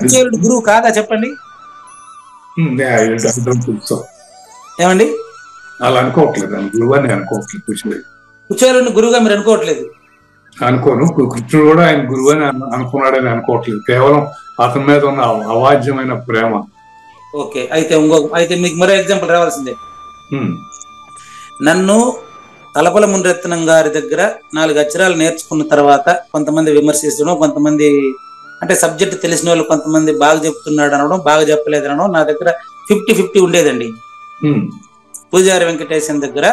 కుచేలుడు గురువు కాదా చెప్పండి? ఏమండి, అలా అనుకోవట్లేదు. కుచేలుడిని గురువుగా మీరు అనుకోవట్లేదు? అనుకోను. కృష్ణుడు కూడా ఆయన గురువు అని అనుకున్నాడని అనుకోవట్లేదు. కేవలం అతని మీద ఉన్న అవాజ్యమైన ప్రేమ. ఓకే, అయితే మీకు మరో ఎగ్జాంపుల్ రావాల్సిందే. నన్ను తలపల మునిరత్నం గారి దగ్గర 4 అక్షరాలు నేర్చుకున్న తర్వాత కొంతమంది విమర్శించడం, కొంతమంది అంటే సబ్జెక్ట్ తెలిసిన వాళ్ళు కొంతమంది బాగా చెప్తున్నాడు అనడం, బాగా చెప్పలేదు అనడం. నా దగ్గర 50-50 ఉండేదండి. పూజారి వెంకటేశన్ దగ్గర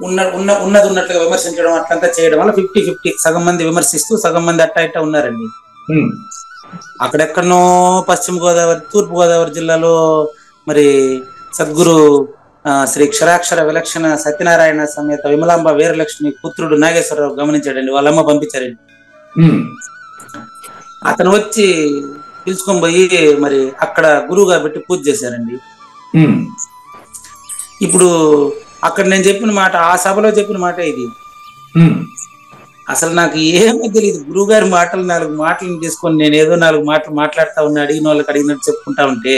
ఉన్నది ఉన్నట్లుగా విమర్శించడం అట్లంతా చేయడం వల్ల 50-50, సగం మంది విమర్శిస్తూ సగం మంది అట్ట ఉన్నారండి. అక్కడెక్కడనో పశ్చిమ గోదావరి, తూర్పు గోదావరి జిల్లాలో మరి సద్గురు శ్రీ క్షరాక్షర విలక్షణ సత్యనారాయణ సమేత విమలాంబ వీరలక్ష్మి పుత్రుడు నాగేశ్వరరావు గమనించాడండి. వాళ్ళమ్మ పంపించారండి. అతను వచ్చి పిలుచుకొని పోయి మరి అక్కడ గురువుగా పెట్టి పూజ చేశారండి. ఇప్పుడు అక్కడ నేను చెప్పిన మాట, ఆ సభలో చెప్పిన మాట ఇది. అసలు నాకు ఏమీ తెలియదు. గురువు గారి మాటలు 4 మాటలను తీసుకొని నేను ఏదో 4 మాటలు మాట్లాడుతా ఉన్నా, అడిగిన వాళ్ళకి అడిగినట్టు చెప్పుకుంటా ఉంటే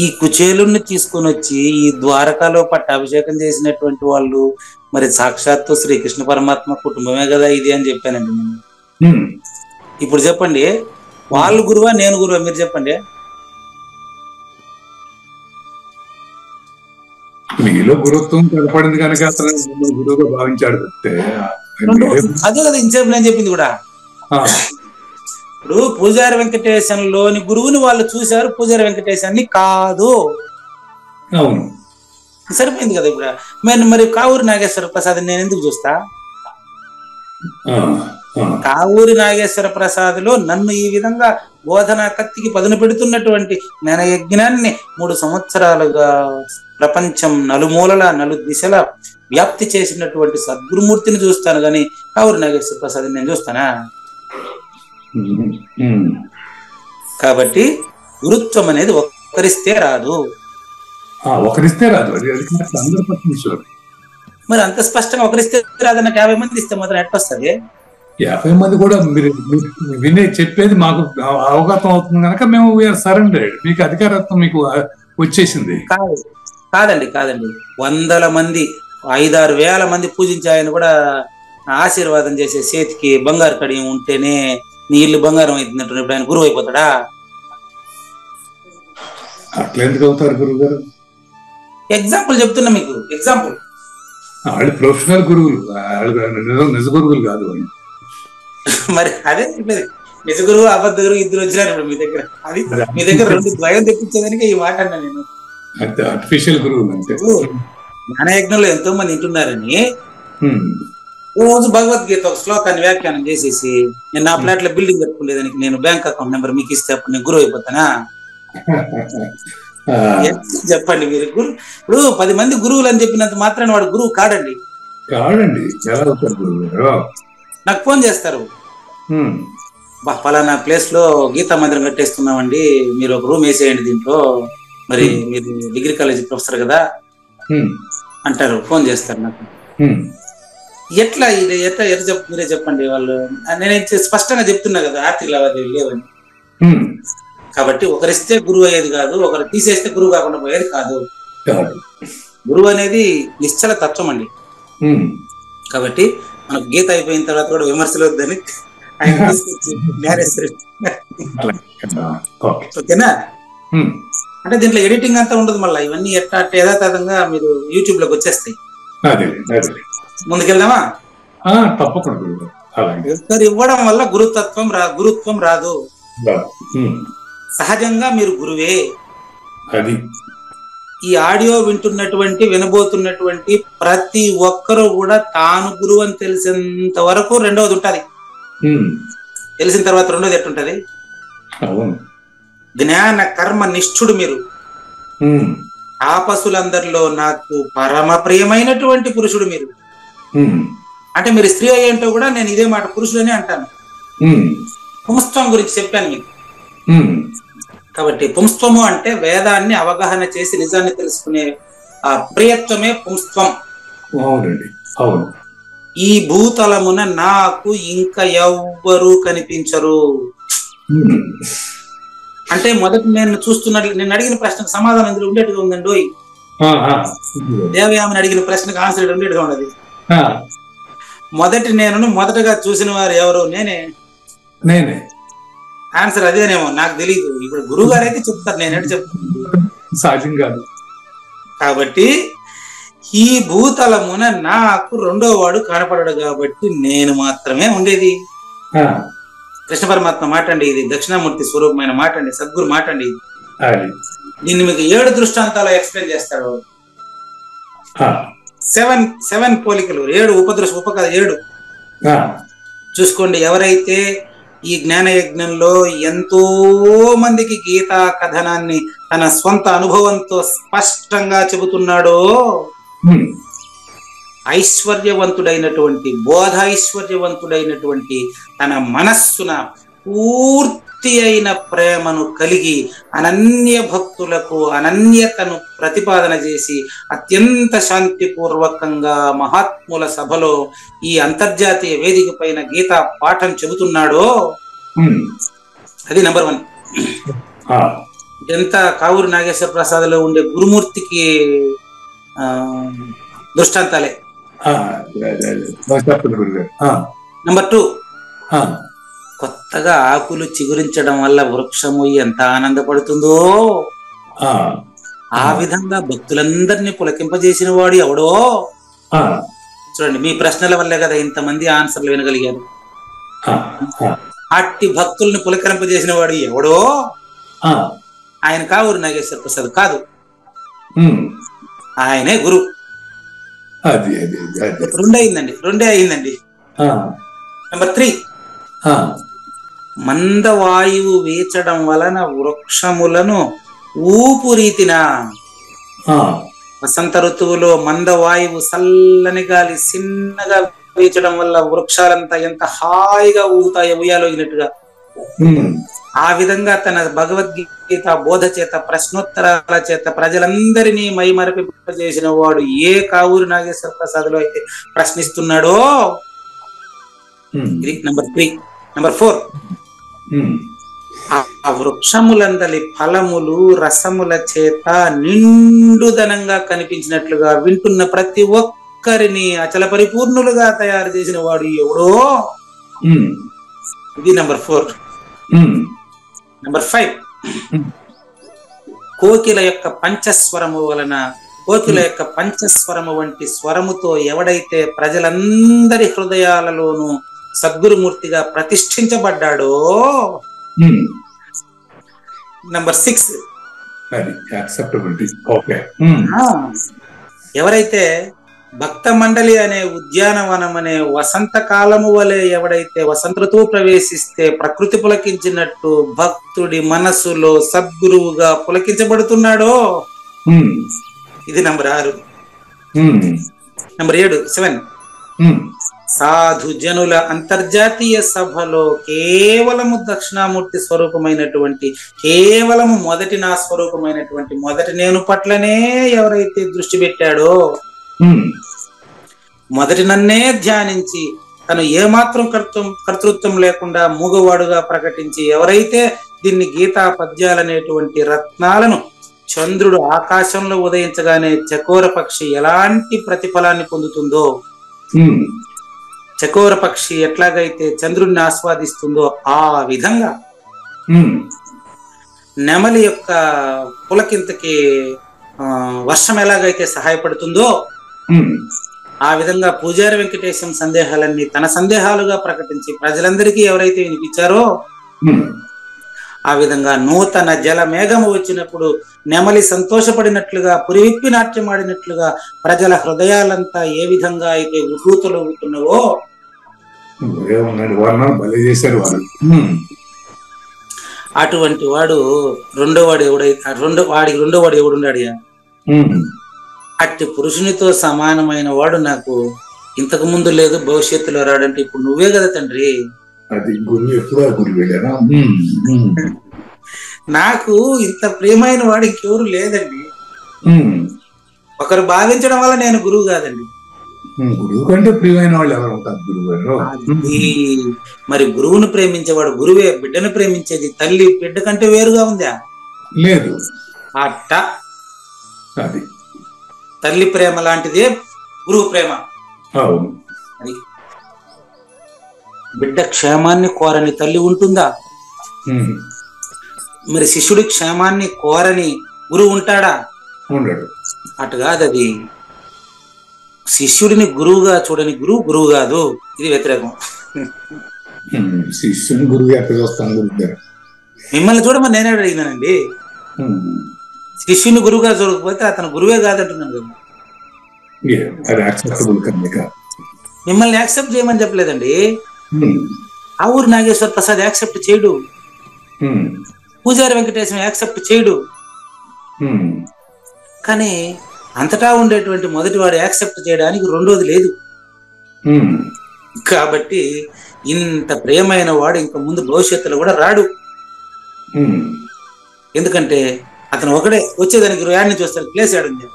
ఈ కుచేలుణ్ణి తీసుకొని వచ్చి ఈ ద్వారకాలో పట్టాభిషేకం చేసినటువంటి వాళ్ళు మరి సాక్షాత్తు శ్రీకృష్ణ పరమాత్మ కుటుంబమే కదా ఇది అని చెప్పానండి నేను. ఇప్పుడు చెప్పండి, వాళ్ళు గురువా నేను గురువా మీరు చెప్పండి. మీలో గురుత్వం కనపడింది కనుక అతను గురువుగా భావించాడు. అదే కదా ఇంతసేపు నేను చెప్పింది కూడా. ఇప్పుడు పూజారి వెంకటేశంలోని గురువుని వాళ్ళు చూశారు, పూజారి వెంకటేశాన్ని కాదు. అవును, సరిపోయింది కదా. ఇప్పుడు మరి కావూరి నాగేశ్వర ప్రసాద్ నేను ఎందుకు చూస్తా? కావూరి నాగేశ్వర ప్రసాద్ లో నన్ను ఈ విధంగా బోధనా కత్తికి పదును పెడుతున్నటువంటి జ్ఞాన యజ్ఞాన్ని 3 సంవత్సరాలుగా ప్రపంచం నలుమూలల దిశల వ్యాప్తి చేసినటువంటి సద్గురుమూర్తిని చూస్తాను కానీ కావూరి నాగేశ్వర ప్రసాద్ నేను చూస్తానా? కాబట్టి గురుత్వం అనేది ఒకరిస్తే రాదు. మరి అంత స్పష్టంగా ఒకరిస్తే రాదన్న 50 మంది ఇస్తే మాత్రం ఎట్టొస్తుంది? 50 మంది కూడా మీరు వినే చెప్పేది మాకు అవగతం అవుతుంది కనుక మేము సరెండర్. మీకు అధికారత్వం మీకు వచ్చేసింది. కాదండి 100 మంది 5-6 వేల మంది పూజించే ఆయన కూడా ఆశీర్వాదం చేసే చేతికి బంగారు కడియం ఉంటేనే నీ ఇల్లు బంగారం అవుతుందంటే ఇప్పుడు ఆయన గురువు అయిపోతాడా? అట్లా ఎందుకు అవుతారు గురువు గారు? ఎగ్జాంపుల్ చెప్తున్నా మీకు. ఎగ్జాంపుల్ వాళ్ళు ప్రొఫెషనల్ గురువులు, నిజ గురువులు కాదు. మరి అదే నిజ గురువు అబద్ధ గురువు ఇద్దరు వచ్చినారు ఇప్పుడు మీ దగ్గర. అది మీ దగ్గర 2 ద్వయం తెప్పించేదానికి ఈ మాట అన్నా నేను. ఆర్టిఫిషియల్ గురువులు అంటే జ్ఞానయజ్ఞంలో ఎంతో మంది వింటున్నారని రోజు భగవద్గీత ఒక శ్లోకాన్ని వ్యాఖ్యానం చేసేసి నేను నా ఫ్లాట్ లో బిల్డింగ్ కట్టుకునేదానికి నేను బ్యాంక్ అకౌంట్ నెంబర్ మీకు ఇస్తే అప్పుడు నేను గురువు అయిపోతానా? చెప్పండి మీరు. ఇప్పుడు 10 మంది గురువులు అని చెప్పినంత మాత్రాన్ని వాడు గురువు కాడండి. నాకు ఫోన్ చేస్తారు, పలానా ప్లేస్ లో గీతా మందిరం కట్టేస్తున్నామండి, మీరు ఒక రూమ్ వేసేయండి దీంట్లో, మరి మీరు డిగ్రీ కాలేజీ ప్రొఫెసర్ కదా అంటారు. ఫోన్ చేస్తారు నాకు. ఎట్లా ఇది ఎట్లా మీరే చెప్పండి. వాళ్ళు నేనైతే స్పష్టంగా చెప్తున్నా కదా ఆర్థిక లావాదేవీలు లేవని. కాబట్టి ఒకరిస్తే గురువు అయ్యేది కాదు, ఒకరు తీసేస్తే గురువు కాకుండా పోయేది కాదు. గురువు అనేది నిశ్చల తత్వం అండి. కాబట్టి మనకు గీత అయిపోయిన తర్వాత కూడా విమర్శలు వద్దని ఆయన తీసుకొచ్చి ఓకేనా? అంటే దీంట్లో ఎడిటింగ్ అంతా ఉండదు, మళ్ళీ ఇవన్నీ ఎట్లా యథాతథంగా మీరు యూట్యూబ్ లోకి వచ్చేస్తాయి. ముందుకెళ్దామా? తప్పకుండా. ఒకరు ఇవ్వడం వల్ల గురుత్వం రాదు. సహజంగా మీరు గురువే. అది ఈ ఆడియో వినబోతున్నటువంటి ప్రతి ఒక్కరూ కూడా తాను గురువు అని తెలిసినంత వరకు రెండవది ఉంటది. తెలిసిన తర్వాత రెండోది ఎట్టుంటది? జ్ఞాన కర్మ నిష్ఠుడు మీరు. తాపసులందరిలో నాకు పరమ ప్రియమైనటువంటి పురుషుడు మీరు. అంటే మీరు స్త్రీ అయ్యేంటో కూడా నేను ఇదే మాట పురుషుడనే అంటాను. పుంస్త్వం గురించి చెప్పాను మీకు. కాబట్టి పుంస్త్వము అంటే వేదాన్ని అవగాహన చేసి నిజాన్ని తెలుసుకునే ఆ ప్రియత్వమే పుంస్త్వం. ఈ భూతలమున నాకు ఇంకా ఎవ్వరూ కనిపించరు. అంటే మొదటి నేను చూస్తున్నట్లు నేను అడిగిన ప్రశ్నకు సమాధానం ఇందులో ఉండేట్టుగా ఉందండి. దేవయామని అడిగిన ప్రశ్నకు ఆన్సర్ ఉండేట్టుగా ఉన్నది. మొదటగా చూసిన వారు ఎవరు? నేనే. ఆన్సర్ అదేనేమో, నాకు తెలియదు. ఇప్పుడు గురువు గారు అయితే చెప్తారు, నేనేంటి చెప్తాను సాధ్యం కాదు. కాబట్టి ఈ భూతలమున నాకు రెండో వాడు కనపడడు కాబట్టి నేను మాత్రమే ఉండేది. కృష్ణ పరమాత్మ మాట అండి ఇది, దక్షిణామూర్తి స్వరూపమైన మాట అండి, సద్గురు మాట అండి ఇది. దీన్ని మీకు 7 దృష్టాంతాలు ఎక్స్ప్లెయిన్ చేస్తాడు. 7 పోలికలు, 7 ఉపకథ 7 చూసుకోండి. ఎవరైతే ఈ జ్ఞాన యజ్ఞంలో ఎంతో మందికి గీతా కథనాన్ని తన స్వంత అనుభవంతో స్పష్టంగా చెబుతున్నాడో, ఐశ్వర్యవంతుడైనటువంటి ఐశ్వర్యవంతుడైనటువంటి తన మనస్సున పూర్తి అయిన ప్రేమను కలిగి అనన్య భక్తులకు అనన్యతను ప్రతిపాదన చేసి అత్యంత శాంతిపూర్వకంగా మహాత్ముల సభలో ఈ అంతర్జాతీయ వేదిక పైన గీతా పాఠం చెబుతున్నాడో అది నెంబర్ 1. ఎంత కావూరి నాగేశ్వర ప్రసాద్లో ఉండే గురుమూర్తికి దృష్టాంతాలే. నంబర్ 2, కొత్తగా ఆకులు చిగురించడం వల్ల వృక్షము ఎంత ఆనందపడుతుందో ఆ విధంగా భక్తులందరినీ పులకింపజేసిన వాడు ఎవడో. చూడండి, మీ ప్రశ్నల వల్లే కదా ఇంతమంది ఆన్సర్లు వినగలిగారు. అట్టి భక్తుల్ని పులకరింపజేసిన వాడు ఎవడో, ఆయన కావూరి నాగేశ్వర ప్రసాద్ కాదు, ఆయనే గురు. రెండే అయిందండి. నెంబర్ 3, మందవాయువు వీచడం వలన వృక్షములను ఊపురీతిన. వసంత ఋతువులో మందవాయువు చల్లని గాలి చిన్నగా వీచడం వల్ల వృక్షాలంతా ఎంత హాయిగా ఊగుతాయో ఉయ్యాలోగినట్టుగా. ఆ విధంగా తన భగవద్గీత బోధ చేత, ప్రశ్నోత్తరాల చేత ప్రజలందరినీ మైమరపింపజేసిన వాడు ఏ కావూరి నాగేశ్వర ప్రసాద్ లో అయితే ప్రశ్నిస్తున్నాడో. ఇది నెంబర్ 3. నెంబర్ 4, ఆ వృక్షములందలి ఫలములు రసముల చేత నిండుదనంగా కనిపించినట్లుగా వింటున్న ప్రతి ఒక్కరిని అచల పరిపూర్ణులుగా తయారు చేసిన వాడు ఎవడో. ఇది నెంబర్ 4. నెంబర్ 5, కోకిల యొక్క పంచస్వరము వలన, కోకిల యొక్క పంచస్వరము వంటి స్వరముతో ఎవడైతే ప్రజలందరి హృదయాలలోనూ సద్గురుమూర్తిగా ప్రతిష్ఠించబడ్డాడో. నెంబర్ 6, ఎవరైతే భక్త మండలి అనే ఉద్యానవనం అనే వసంత కాలము వలె ఎవడైతే వసంత ఋతువు ప్రవేశిస్తే ప్రకృతి పులకించినట్టు భక్తుడి మనసులో సద్గురువుగా పులకించబడుతున్నాడో. ఇది నెంబర్ 6. నెంబర్ 7, సాధు జనుల అంతర్జాతీయ సభలో కేవలము దక్షిణామూర్తి స్వరూపమైనటువంటి, కేవలము మొదటి నా స్వరూపమైనటువంటి మొదటి నేను పట్లనే ఎవరైతే దృష్టి పెట్టాడో, మొదటి నన్నే ధ్యానించి తను ఏమాత్రం కర్తృత్వం లేకుండా మూగవాడుగా ప్రకటించి ఎవరైతే దీన్ని గీతా పద్యాలనేటువంటి రత్నాలను చంద్రుడు ఆకాశంలో ఉదయించగానే చకోర పక్షి ఎలాంటి ప్రతిఫలాన్ని పొందుతుందో, చకోర పక్షి ఎట్లాగైతే చంద్రుడిని ఆస్వాదిస్తుందో ఆ విధంగా నెమలి యొక్క పులకింతకి వర్షం ఎలాగైతే సహాయపడుతుందో ఆ విధంగా పూజారి వెంకటేశం సందేహాలన్నీ తన సందేహాలుగా ప్రకటించి ప్రజలందరికీ ఎవరైతే వినిపించారో ఆ విధంగా నూతన జల మేఘము వచ్చినప్పుడు నెమలి సంతోషపడినట్లుగా, పురివిప్పి నాట్యమాడినట్లుగా ప్రజల హృదయాలంతా ఏ విధంగా అయితే ఉహూతలవుతున్నవో అటువంటి వాడు రెండోవాడు ఎవడున్నాడు? అట్టి పురుషునితో సమానమైన వాడు నాకు ఇంతకు ముందు లేదు, భవిష్యత్తులో రాడంటే ఇప్పుడు నువ్వే కదా తండ్రి. నాకు ఇంత ప్రియమైన వాడు ఇంకెవరు లేదండి. ఒకరు భావించడం వల్ల నేను గురువు కాదండి. గురువు కంటే ప్రియమైన వాళ్ళు ఎవరు ఉంటారు? గురువు గారు మరి గురువును ప్రేమించేవాడు గురువే. బిడ్డను ప్రేమించేది తల్లి బిడ్డ కంటే వేరుగా ఉందా? లేదు. అట్ట అది తల్లి ప్రేమ లాంటిదే గురువు ప్రేమ. అది బిడ్డ క్షేమాన్ని కోరని తల్లి ఉంటుందా? మరి శిష్యుడి క్షేమాన్ని కోరని గురువు ఉంటాడా? ఉండడు. అటు కాదు, అది శిష్యుడిని గురువుగా చూడని గురువు కాదు. ఇది వ్యతిరేకం. శిష్యుని గురువు ఎక్కడ వస్తాను? మిమ్మల్ని చూడమని నేనే అడిగినానండి. శిష్యుని గురువుగా చూడకపోతే అతను గురువే కాదంటున్నాను కదా. మిమ్మల్ని యాక్సెప్ట్ చేయమని చెప్పలేదండి. కావూరి నాగేశ్వర ప్రసాద్ యాక్సెప్ట్ చేయడు, పూజారి వెంకటేశం యాక్సెప్ట్ చేయడు. కానీ అంతటా ఉండేటువంటి మొదటి వాడు యాక్సెప్ట్ చేయడానికి రెండోది లేదు. కాబట్టి ఇంత ప్రియమైన వాడు ఇంకా ముందు భవిష్యత్తులో కూడా రాడు. ఎందుకంటే అతను ఒకడే వచ్చేదానికి యాడ్ నుంచి వస్తాడు, ప్లేస్ యాడుంది.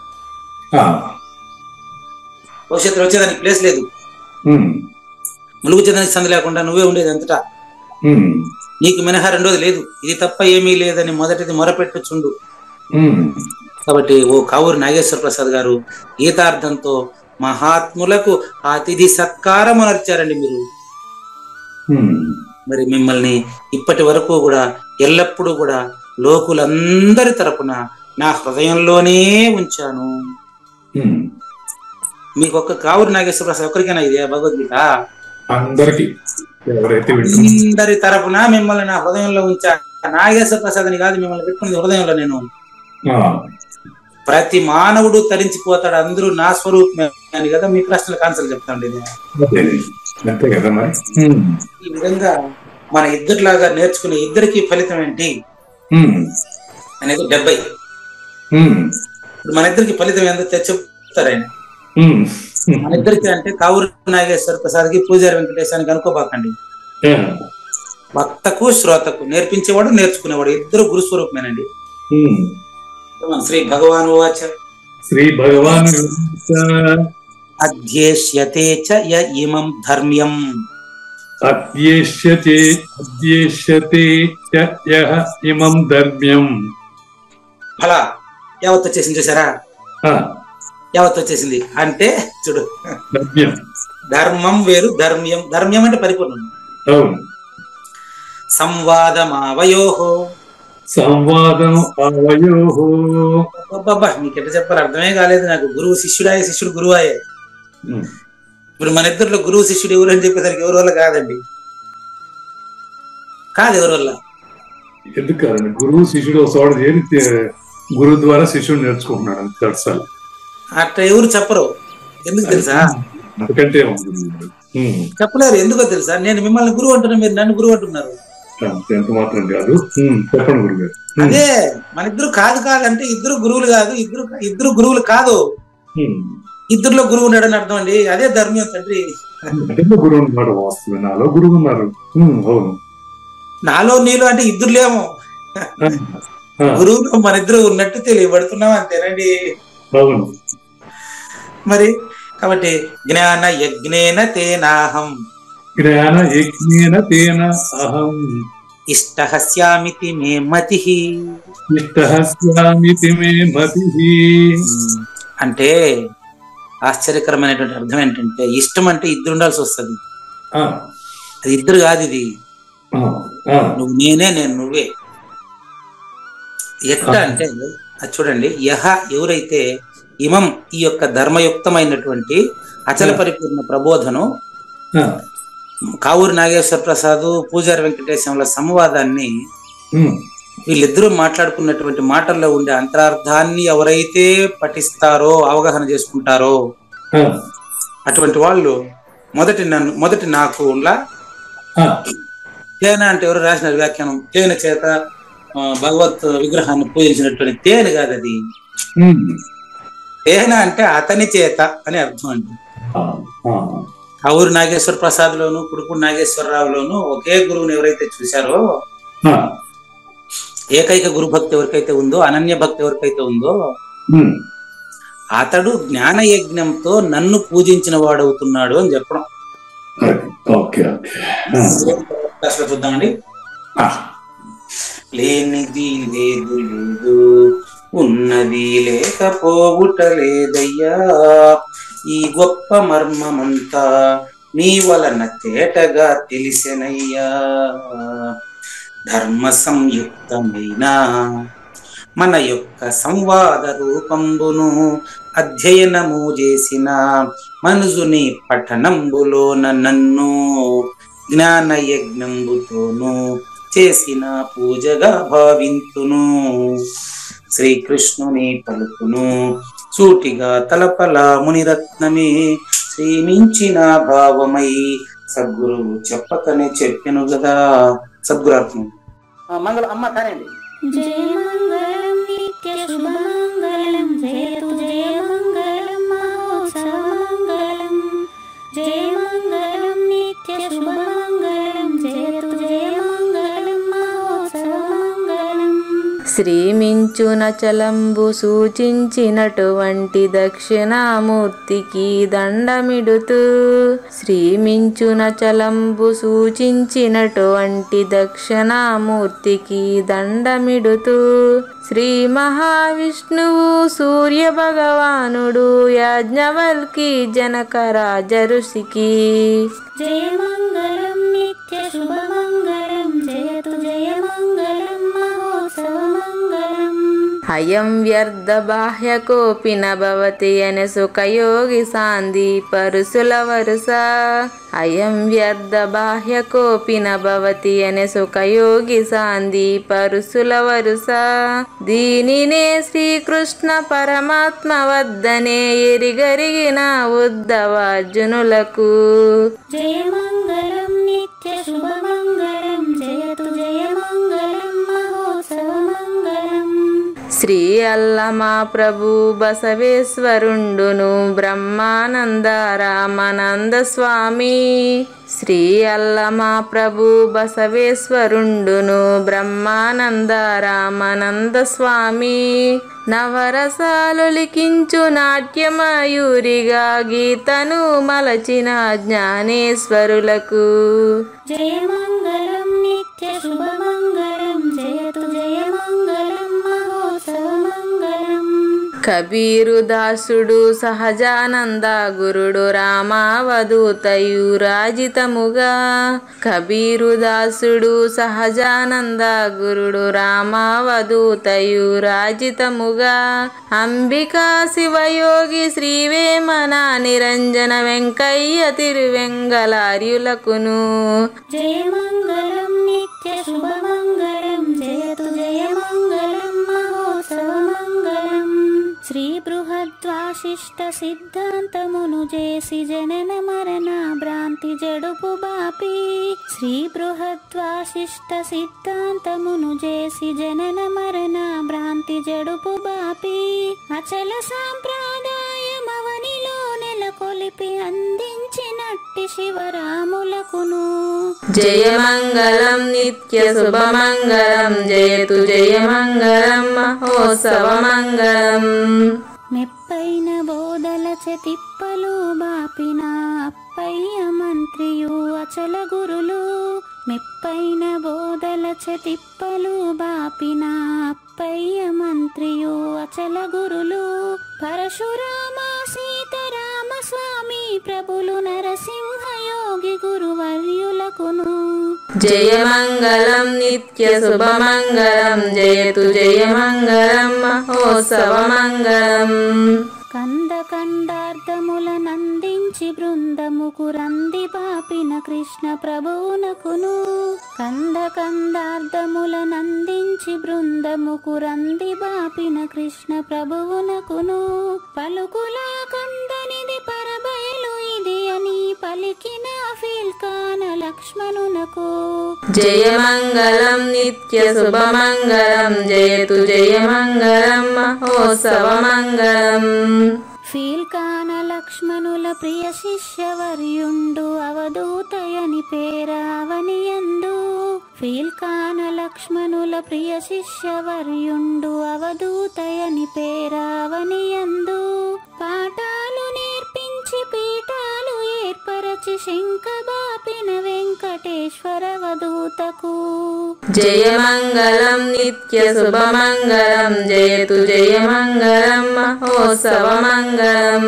భవిష్యత్తులో వచ్చేదానికి ప్లేస్ లేదు. ములుగుచ్చేదానికి సంద లేకుండా నువ్వే ఉండేది అంతటా. నీకు మినహా రెండోది లేదు, ఇది తప్ప ఏమీ లేదని మొదటిది మొరపెట్టుచుండు. కాబట్టి ఓ కావూరు నాగేశ్వర ప్రసాద్ గారు గీతార్థంతో మహాత్ములకు అతిథి సత్కారమునర్చారండి మీరు. మరి మిమ్మల్ని ఇప్పటి వరకు కూడా ఎల్లప్పుడూ కూడా లోకులందరి తరపున నా హృదయంలోనే ఉంచాను. మీకు ఒక్క కావూరు నాగేశ్వర ప్రసాద్ ఒక్కరికైనా ఇదే భగవద్గీత? అందరికి అందరి తరపున మిమ్మల్ని నా హృదయంలో ఉంచా. నాగేశ్వర ప్రసాద్ అని కాదు, మిమ్మల్ని పెట్టుకున్నది హృదయంలో నేను. ప్రతి మానవుడు తరించిపోతాడు, అందరూ నా స్వరూపమే అని కదా మీ ప్రశ్నలకు ఆన్సర్ చెప్తాండి. ఈ విధంగా మన ఇద్దరిలాగా నేర్చుకునే ఇద్దరికి ఫలితం ఏంటి అనేది 70. ఇప్పుడు మన ఇద్దరికి ఫలితం ఎంత చెప్తారైనా మన ఇద్దరికి అంటే కావూరు నాగేశ్వర ప్రసాద్కి పూజారి వెంకటేశానికి అనుకోబాకండి. వక్తకు శ్రోతకు నేర్పించేవాడు నేర్చుకునేవాడు ఇద్దరు గురుస్వరూపమేనండి. శ్రీ భగవాన్ వాచ శ్రీ భగవాన్ అధ్యేష్యతే చ య ఇమం ధర్మ్యం అధ్యేష్యతే చ యః ఇమం ధర్మ్యం. అలా యావత్ వచ్చేసింది చూసారా? యావత్ వచ్చేసింది అంటే చూడు, ధర్మం వేరు ధర్మ్యం. ధర్మ్యం అంటే పరిపూర్ణం. సంవాదమావయోః సంవాదం అవయోః. అబ్బబ్బా మీకెట్లా చెప్పాలి అర్థమే కాలేదు నాకు. గురువు శిష్యుడాయే, శిష్యుడు గురువాయే. ఇప్పుడు మన ఇద్దరిలో గురువు శిష్యుడు ఎవరు అని చెప్పేసరికి ఎవరి వల్ల కాదండి, కాదు ఎవరి వల్ల. ఎందుకు కాదండి, గురువు శిష్యుడు చోట చేరి గురువు ద్వారా శిష్యుడు నేర్చుకుంటున్నాడు తెలుసాలి. అట్లా ఎవరు చెప్పరు. ఎందుకు తెలుసా? ఎందుకంటే చెప్పలేరు. ఎందుకో తెలుసా? నేను మిమ్మల్ని గురువు అంటున్నా, మీరు నన్ను గురువు అంటున్నారు. ఎంత మాత్రం కాదు. చెప్పండి గురుగారు. అదే మన ఇద్దరు కాదు కాదంటే ఇద్దరు గురువులు కాదు, ఇద్దరు గురువులు కాదు, ఇద్దరులో గురువు ఉన్నాడని అర్థం అండి. అదే ధర్మ్యం తండ్రి. గురువు ఉన్నాడు, వాస్తవం నాలో గురువు ఉన్నారు. అవును, నాలో నీలో అంటే ఇద్దరు లేము. గురువులో మన ఇద్దరు ఉన్నట్టు తెలియబడుతున్నాం అంతేనండి. అవును. మరి కాబట్టి జ్ఞాన యజ్ఞేన తేనాహం, జ్ఞాన యజ్ఞేన తేన అహం, ఇష్టః స్యామితి మే మతిః, ఇష్టః స్యామితి మే మతిః. అంటే ఆశ్చర్యకరమైనటువంటి అర్థం ఏంటంటే, ఇష్టం అంటే ఇద్దరు ఉండాల్సి వస్తుంది. అది ఇద్దరు కాదు, ఇది నువ్వు నేనే, నేను నువ్వే. ఎట్లా అంటే అది చూడండి, యహ ఎవరైతే ఇమం ఈ యొక్క ధర్మయుక్తమైనటువంటి అచల పరిపూర్ణ ప్రబోధను కావూరు నాగేశ్వర ప్రసాద్ పూజారి వెంకటేశంల సంవాదాన్ని వీళ్ళిద్దరూ మాట్లాడుకున్నటువంటి మాటల్లో ఉండే అంతరార్థాన్ని ఎవరైతే పఠిస్తారో, అవగాహన చేసుకుంటారో అటువంటి వాళ్ళు మొదటి నాకు తేన అంటే ఎవరు రాసిన వ్యాఖ్యానం, తేనె చేత భగవత్ విగ్రహాన్ని పూజించినటువంటి తేనె కాదు అది. తేన అంటే అతని చేత అని అర్థం అండి. కావూరు నాగేశ్వర ప్రసాద్ లోను కుడుపూడి నాగేశ్వరరావులోను ఒకే గురువుని ఎవరైతే చూశారో, ఏకైక గురు భక్తి ఎవరికైతే ఉందో, అనన్య భక్తి ఎవరికైతే ఉందో, అతడు జ్ఞాన యజ్ఞంతో నన్ను పూజించిన వాడవుతున్నాడు అని చెప్పడం. చూద్దామండి. లేనిది లేదు లేదు, ఉన్నది లేకపోవుట లేదయ్యా, ఈ గొప్ప మర్మమంతా నీ వలన తేటగా తెలిసెనయ్యా. ధర్మ సంయుక్తమైన మన యొక్క సంవాద రూపంబును అధ్యయనము చేసిన మనుజుని పఠనంబులోన నన్ను జ్ఞాన యజ్ఞంబుతోను చేసిన పూజగా భావింతును. శ్రీకృష్ణుని పలుకును సూటిగా తలపల మునిరత్నమే శ్రీమించిన భావమై సద్గురువు చెప్పకనే చెప్పెను కదా. సద్గురాత్మ మంగళం అమ్మ కానండి. జయ మంగళం నిత్య శుభమంగళం, జయతు జయ మంగళం మహోత్సవ మంగళం. జయ మంగళం నిత్య శుభమంగళం, జయతు జయ మంగళం మహోత్సవ మంగళం. శ్రీమించునచలంబు సూచించినటువంటి దక్షిణామూర్తికి దండమిడుతూ శ్రీమించునచలంబు సూచించినటువంటి దక్షిణామూర్తికి దండమిడుతూ శ్రీ మహావిష్ణువు సూర్య భగవానుడు యాజ్ఞవల్కి జనకరాజ ఋషికి జయమంగళం నిత్య శుభమంగళం జయతు జయమంగళం మహోత్సవమంగళం. అయం వ్యర్థ బాహ్యకోపి న భవతి అనే సుఖయోగి సాంది పరుసుల వరుస. అయం వ్యర్థ బాహ్యకోపి న భవతి అనే సుఖయోగి సాంది పరుసుల వరుస. దీనినే శ్రీకృష్ణ పరమాత్మ వద్దనే ఎరిగరిగిన ఉద్ధవార్జునులకు జయమంగళం నిత్య శుభమంగళం జయతు జయమంగళం మహోత్సవమంగళం. శ్రీ అల్లమా ప్రభు బసవేశ్వరుండును బ్రహ్మానంద రామానంద స్వామి. శ్రీ అల్లమా ప్రభు బసవేశ్వరుండును బ్రహ్మానంద రామానంద స్వామి. నవరసాలు లిఖించు నాట్యమయూరిగా గీతను మలచిన జ్ఞానేశ్వరులకు జయమంగళం నిత్య శుభమంగళం జయతు జయమంగళం మహోత్సవమంగళం. కబీరు దాసుడు సహజానంద గురుడు రామావధూతయు రాజితముగా. కబీరు దాసుడు సహజానంద గురుడు రామావధూతయు రాజితముగా. అంబికా శివయోగి శ్రీవేమన నిరంజన వెంకయ్య తిరువెంగళార్యులకును జయమంగళం నిత్య శుభమంగళం జయతు జయమంగళం మహోత్సవమంగళం. శ్రీ బృహద్వాశిష్ట సిద్ధాంతమును చేసి జనన మరణ భ్రాంతి జడుపు బాపి. శ్రీ బృహద్వాశిష్ట సిద్ధాంతమును చేసి జనన మరణ భ్రాంతి జడుపు బాపి. అచల సాంప్రదాయమవనిలో నెలకొలిపి అందించినట్టి శివరాములకును జయమంగళం నిత్య శుభమంగళం జయతు జయమంగళం మహోత్సవమంగళం. మెప్పైన బోధల తిప్పలు బాపిన అప్పయ్య మంత్రియు అచల గురులు. మెప్పైన బోధల తిప్పలు బాపిన అప్పయ్య మంత్రియు అచల గురులు. పరశురామ సీతారామ స్వామి ప్రభులు నరసింహ యోగి గురువర్యులకును జయమంగళం నిత్య శుభమంగళం జయతు జయమంగళం మహోత్సవమంగళం. కంద కండార్థముల నందించి బృందముకు రంది పాపిన కృష్ణ ప్రభువునకును. కంద కండార్థముల నందించి బృందముకు రంది బాపిన కృష్ణ ప్రభువునకును. పలుకులా కందనిది పరబయలు ఇది అని పలికిన ఫీల్కాన లక్ష్మణునకు జయమంగళం నిత్య శుభమంగళం జయతు జయమంగళం మహోత్సవమంగళం. ఫీల్కాన లక్ష్మణుల ప్రియ శిష్యవర్యుండు అవధూతయని పేరావనియందు. ఫీల్కాన లక్ష్మణుల ప్రియ శిష్యవర్యుండు అవధూతయని పేరావనియందు. పాఠాలు నేర్పించి పీఠాలు ఏర్పరచి శంఖబాపిన వెంకటేశ్వర వధూతకు జయమంగళం నిత్య శుభమంగళం జయతు జయమంగళం మహోత్సవమంగళం.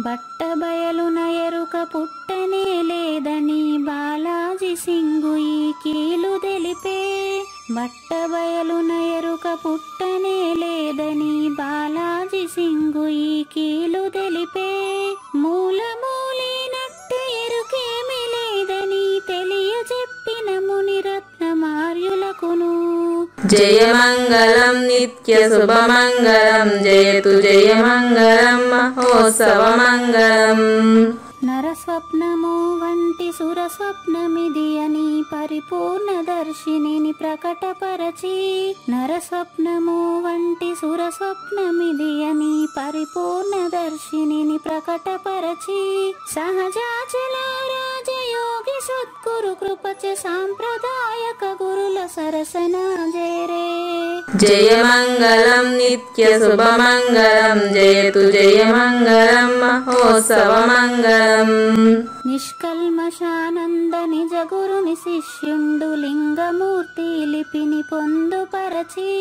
బట్టబయలున ఎరుక పుట్టనే లేదని బాలాజీ సింగు ఈ కీలు తెలిపే. బట్టబయలున ఎరుక పుట్టనే లేదని బాలాజీ సింగు ఈ కీలు తెలిపే. మూలమూలినట్టు ఎరుకేమి లేదని తెలియజెప్పిన మునిరత్నమార్యులకును జయమంగళం నిత్య శుభమంగళం జయతు జయమంగళం మహోత్సవమంగళం. నరస్వప్నము వంటి సురస్వప్నమిది అని పరిపూర్ణ దర్శినిని ప్రకటపరచి. నరస్వప్నము వంటి సురస్వప్నమిది అని పరిపూర్ణ దర్శినిని ప్రకటపరచి. సహజాచల రాజయోగి సద్గురు కృపచ సాంప్రదాయక గురుల సరసన జేరే. జయమంగళం నిత్యశుభమంగళం జయతు జయమంగళం మహోత్సవమంగళం. నిష్కల్మషానంద నిజ గురుని శిష్యుండు లింగమూర్తి లిపిని పొందుపరచి.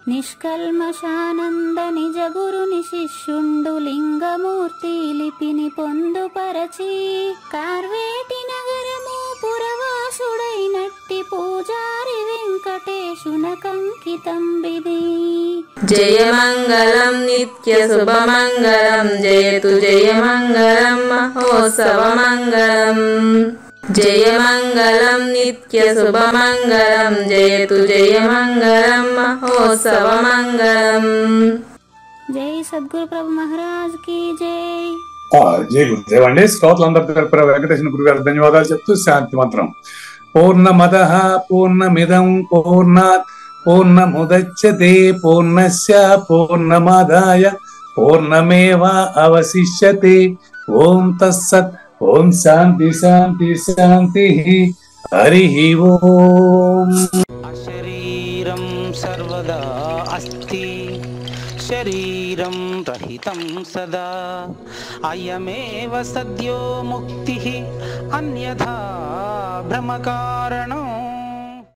నిష్కల్మషానంద నిజ గురుని శిష్యుండు లింగమూర్తి లిపిని పొందుపరచి. కార్వేటి నగరము పురవాసుడైనట్టి పూజారి వెంకటేశునకంకితం విధి. జయమంగళం నిత్యశుభమంగళం జయతు జయమంగళం మహోత్సవమంగళం. జయమంగళం నిత్యశుభమంగళం జయతు జయమంగళం మహోత్సవమంగళం. జై సద్గురు ప్రభు మహారాజ్ కి జై. జై గురుదేవ్ అండి. శ్రోతలందరి తరపున వెంకటేశ్వర గురు గారు ధన్యవాదాలు చెప్తూ శాంతి మంత్రం. పూర్ణమదః పూర్ణమిదం పూర్ణాత్ పూర్ణముదచ్యతే పూర్ణస్య పూర్ణమాదాయ పూర్ణమేవా అవశిష్యతే. ఓం తత్సత్. ఓం శాంతి శాంతి శాంతి. హరి ఓం. అశరీరం సర్వదా అస్తి శరీరం రహితం సదా. అయమేవ సద్యో ముక్తి అన్యథా భ్రమకారణం